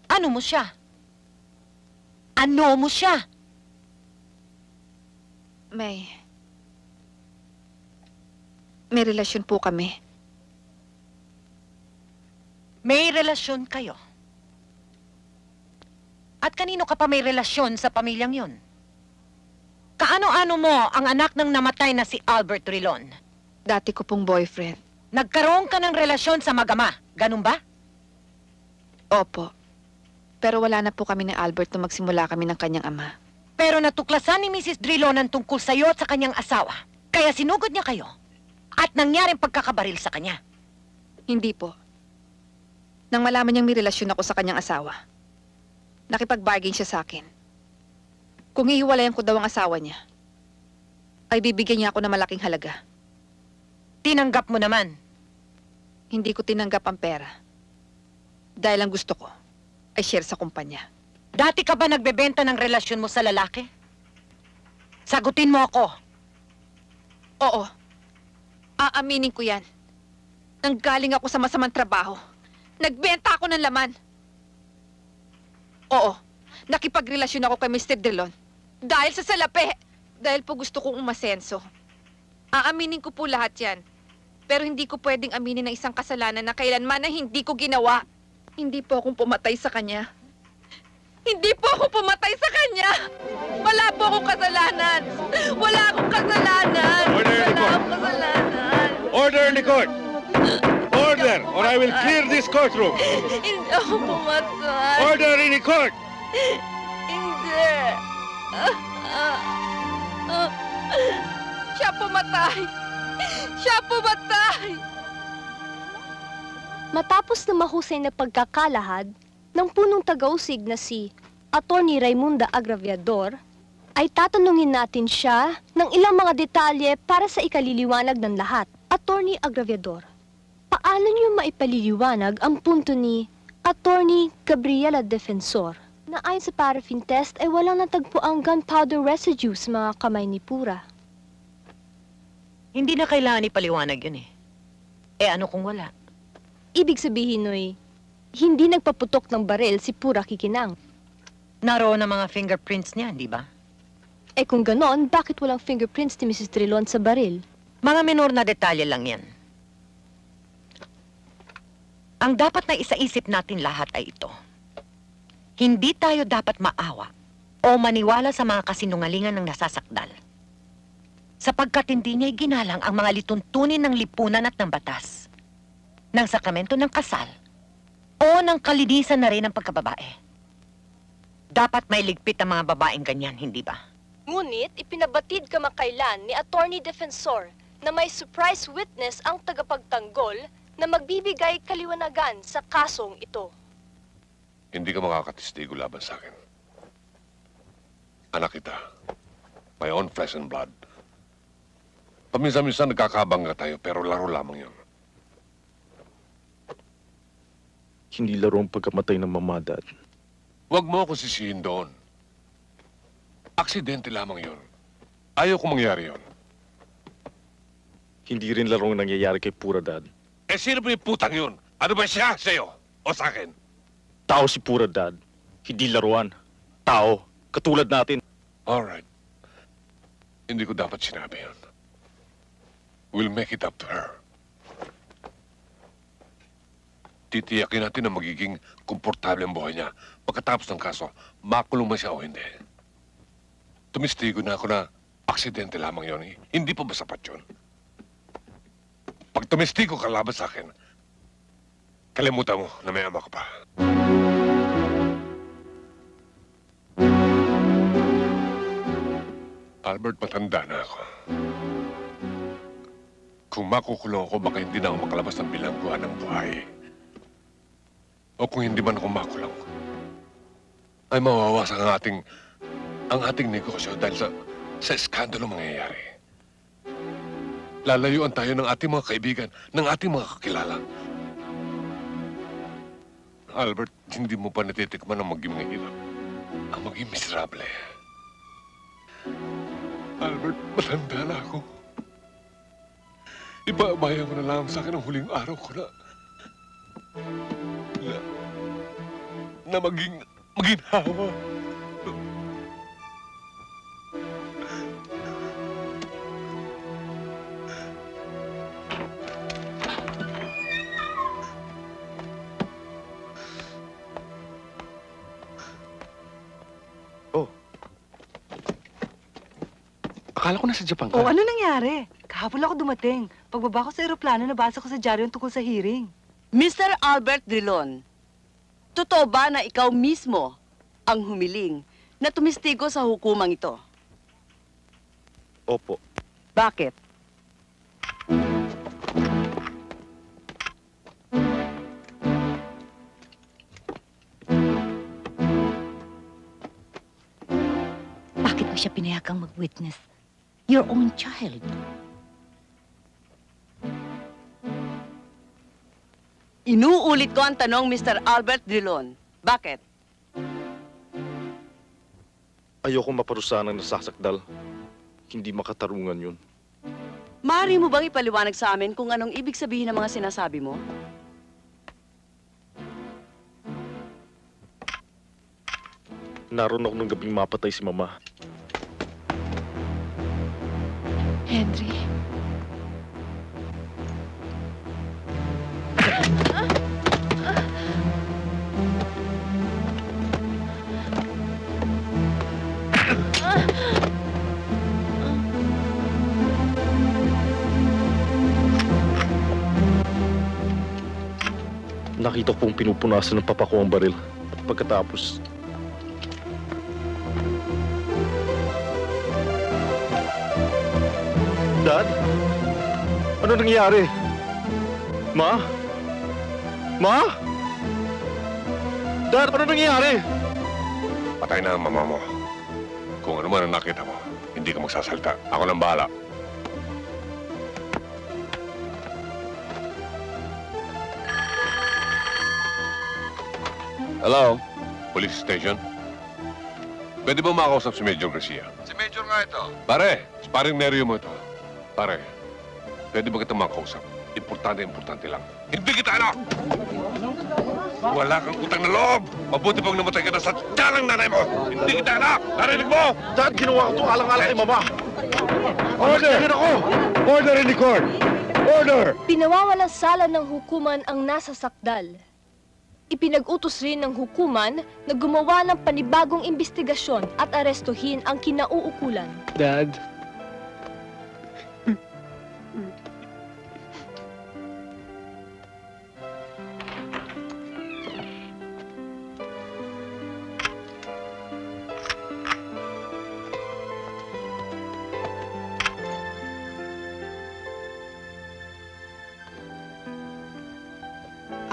Ano mo siya? Ano mo siya? May relasyon po kami. May relasyon kayo? At kanino ka pa may relasyon sa pamilyang yon? Kaano-ano mo ang anak ng namatay na si Albert Drilon? Dati ko pong boyfriend. Nagkaroon ka ng relasyon sa mag-ama, ganun ba? Opo. Pero wala na po kami ni Albert nung magsimula kami ng kanyang ama. Pero natuklasan ni Mrs. Drilon ang tungkol sa'yo at sa kanyang asawa. Kaya sinugod niya kayo. At nangyaring pagkakabaril sa kanya. Hindi po. Nang malaman niyang may relasyon ako sa kanyang asawa, nakipag-bargain siya sa akin. Kung hihiwalayan ko daw ang asawa niya, ay bibigyan niya ako ng malaking halaga. Tinanggap mo naman. Hindi ko tinanggap ang pera. Dahil ang gusto ko ay share sa kumpanya. Dati ka ba nagbebenta ng relasyon mo sa lalaki? Sagutin mo ako. Oo. Aaminin ko yan. Nanggaling ako sa masamang trabaho. Nagbenta ako ng laman. Oo. Nakipagrelasyon ako kay Mr. Drilon. Dahil sa salapi. Dahil po gusto kong umasenso. Aaminin ko po lahat yan. Pero hindi ko pwedeng aminin ng isang kasalanan na kailanman na hindi ko ginawa. Hindi po akong pumatay sa kanya. Hindi po ako pumatay sa kanya! Wala po akong kasalanan! Wala akong kasalanan! Wala akong kasalanan! Order in the court! Order, or I will clear this courtroom! Hindi ako pumatay! Order in the court! Hindi! Siya pumatay! Siya pumatay! Matapos na mahusay na pagkakalahad ng punong tagausig na si Attorney Raimunda Agraviador, ay tatanungin natin siya ng ilang mga detalye para sa ikaliliwanag ng lahat. Attorney Agraviador, paano niyo maipaliliwanag ang punto ni Attorney Gabriela Defensor na ayon sa paraffin test ay walang natagpo ang gunpowder residue sa mga kamay ni Pura? Hindi na kailangan ipaliwanag yun eh. Eh ano kung wala? Ibig sabihin no'y hindi nagpaputok ng baril si Pura Kikinang. Naroon ang mga fingerprints niya, di ba? Eh kung ganon, bakit walang fingerprints ni Mrs. Drilon sa baril? Mga minor na detalye lang yan. Ang dapat na isaisip natin lahat ay ito. Hindi tayo dapat maawa o maniwala sa mga kasinungalingan ng nasasakdal. Sapagkat hindi niya ginalang ang mga lituntunin ng lipunan at ng batas, ng sakramento ng kasal, o ng kalinisan na rin ng pagkababae. Dapat may ligpit ang mga babaeng ganyan, hindi ba? Ngunit ipinabatid kamakailan ni Attorney Defensor na may surprise witness ang tagapagtanggol na magbibigay kaliwanagan sa kasong ito. Hindi ka makakatistigo laban sa akin. Anak kita. My own flesh and blood. Paminsan-minsan nagkakabangga tayo, pero laro lamang yun. Hindi laro ang pagkamatay ng mama, Dad. Huwag mo ako sisihin doon. Aksidente lamang yun. Ayaw ko mangyari yun. Hindi rin larong nangyayari kay Pura, Dad. Eh, sino ba yung putang yun? Ano ba siya sa'yo? O sa akin? Tao si Pura, Dad. Hindi laruan. Tao. Katulad natin. Alright. Hindi ko dapat sinabi yun. We'll make it up to her. Titiyakin natin na magiging komportable ang buhay niya. Pagkatapos ng kaso, makulong man siya o hindi. Tumistigo na ako na aksidente lamang yun. Hindi pa ba sapat yun? Pag tumistigo ka laban sa akin, kalimutan mo na may ama ka pa. Albert, matanda na ako. Kung makukulong ako, baka hindi na ako makalabas ng bilangguan ng buhay. O kung hindi man ako makulong, ay mawawasak ang ating negosyo dahil sa eskandalo mangyayari. Lalayuan tayo ng ating mga kaibigan, ng ating mga kakilala. Albert, hindi mo pa natitikman ang maging mahirap, ang maging miserable. Albert, matanda na ako. Ibaabaya mo na lang sa akin ang huling araw ko na maging hawa. Akala ko nasa Japan ka. Oh, ano nangyari? Kahapon ako dumating. Pagbaba ko sa eroplano, nabasa ko sa dyaryo tungkol sa hearing. Mr. Albert Drilon, totoo ba na ikaw mismo ang humiling na tumistigo sa hukumang ito? Opo. Bakit? Bakit mo siya pinayagang mag-witness? Your own child. Inuulit ko ang tanong, Mr. Albert Drilon. Bakit? Ayoko maparusahan ng nasasakdal. Hindi makatarungan yun. Maaari mo bang ipaliwanag sa amin kung anong ibig sabihin ng mga sinasabi mo? Naroon ako nung gabing mapatay si Mama. Henry. Nakita ko pong pinupunasan ng papa ko ang baril. At pagkatapos, Dad? Ano nangyari? Ma? Ma? Dad, ano nangyari? Patay na ang mama mo. Kung ano man ang nakita mo, hindi ka magsasalita. Ako nang bahala. Hello? Police station? Pwede ba makausap si Major Garcia? Si Major nga ito. Pare, sparring neryo mo ito. Pare, pwede ba kitang makausap? Importante lang. Hindi kita anak! Wala kang utang na loob! Mabuti pang namatay ka na sa tiyan ng nanay mo! Hindi kita anak! Narinig mo! Dad, ginawa ko itong alang-alang kay Mama! Order! Order in the court! Order! Pinawawalang sala ng hukuman ang nasa sakdal. Ipinag-utos rin ng hukuman na gumawa ng panibagong imbestigasyon at arestuhin ang kinauukulan. Dad?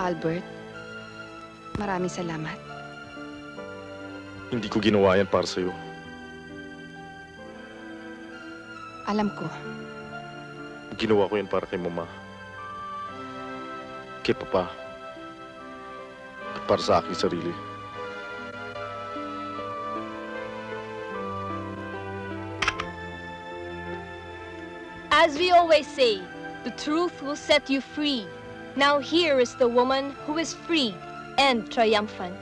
Albert, maraming salamat. Hindi ko ginawa yan para sa'yo. Alam ko. Ginawa ko yan para kay Mama. Kay Papa. At para sa aking sarili. As we always say, the truth will set you free. Now here is the woman who is free and triumphant.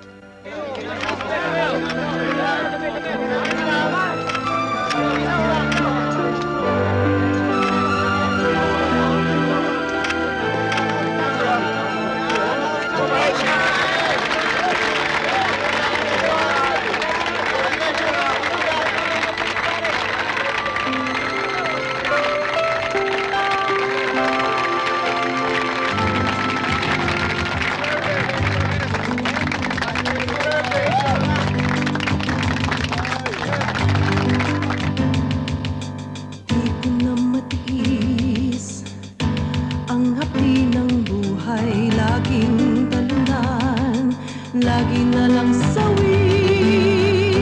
Lagi na lang sawi.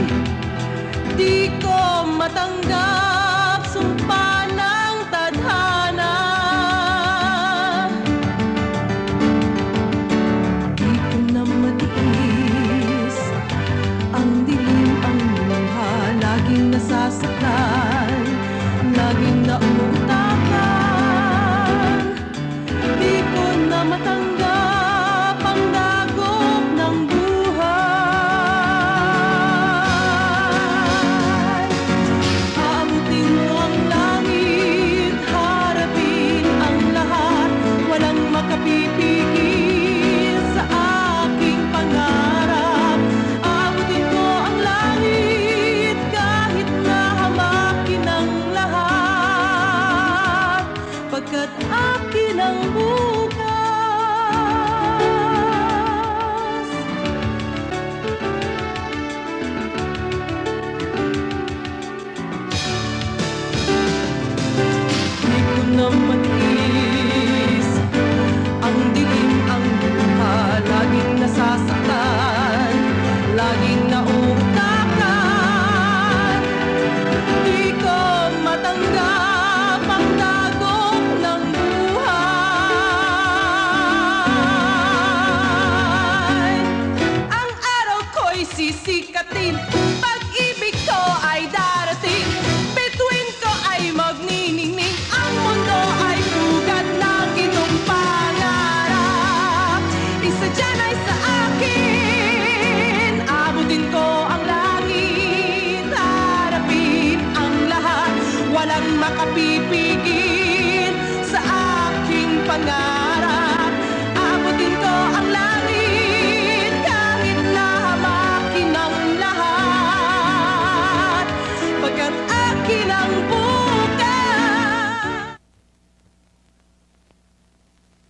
Di ko matanggap sumpa ng tadhana. Di ko na matiis ang dilim ang luha. Laging nasasaktan, laging naumutakan. Di ko na matanggap ang dagok ng makapipigil sa aking pangarap. Abutin ko ang langit kahit na hamakin ang lahat, pagkat akin ang bukas. Di ko na matiis ang dilim ang luha, laging nasasaktan, laging nauutakan. Di ko matanggap ang dagok ng buhay. Ang araw ko'y sisikatin, pag-ibig ko ay darating, bituin ko ay magniningning, ang mundo ay pugad ng itong pangarap. Isa dyan ay sa akin, abutin ko ang langit, harapin ang lahat, walang makapipigil sa aking pangarap.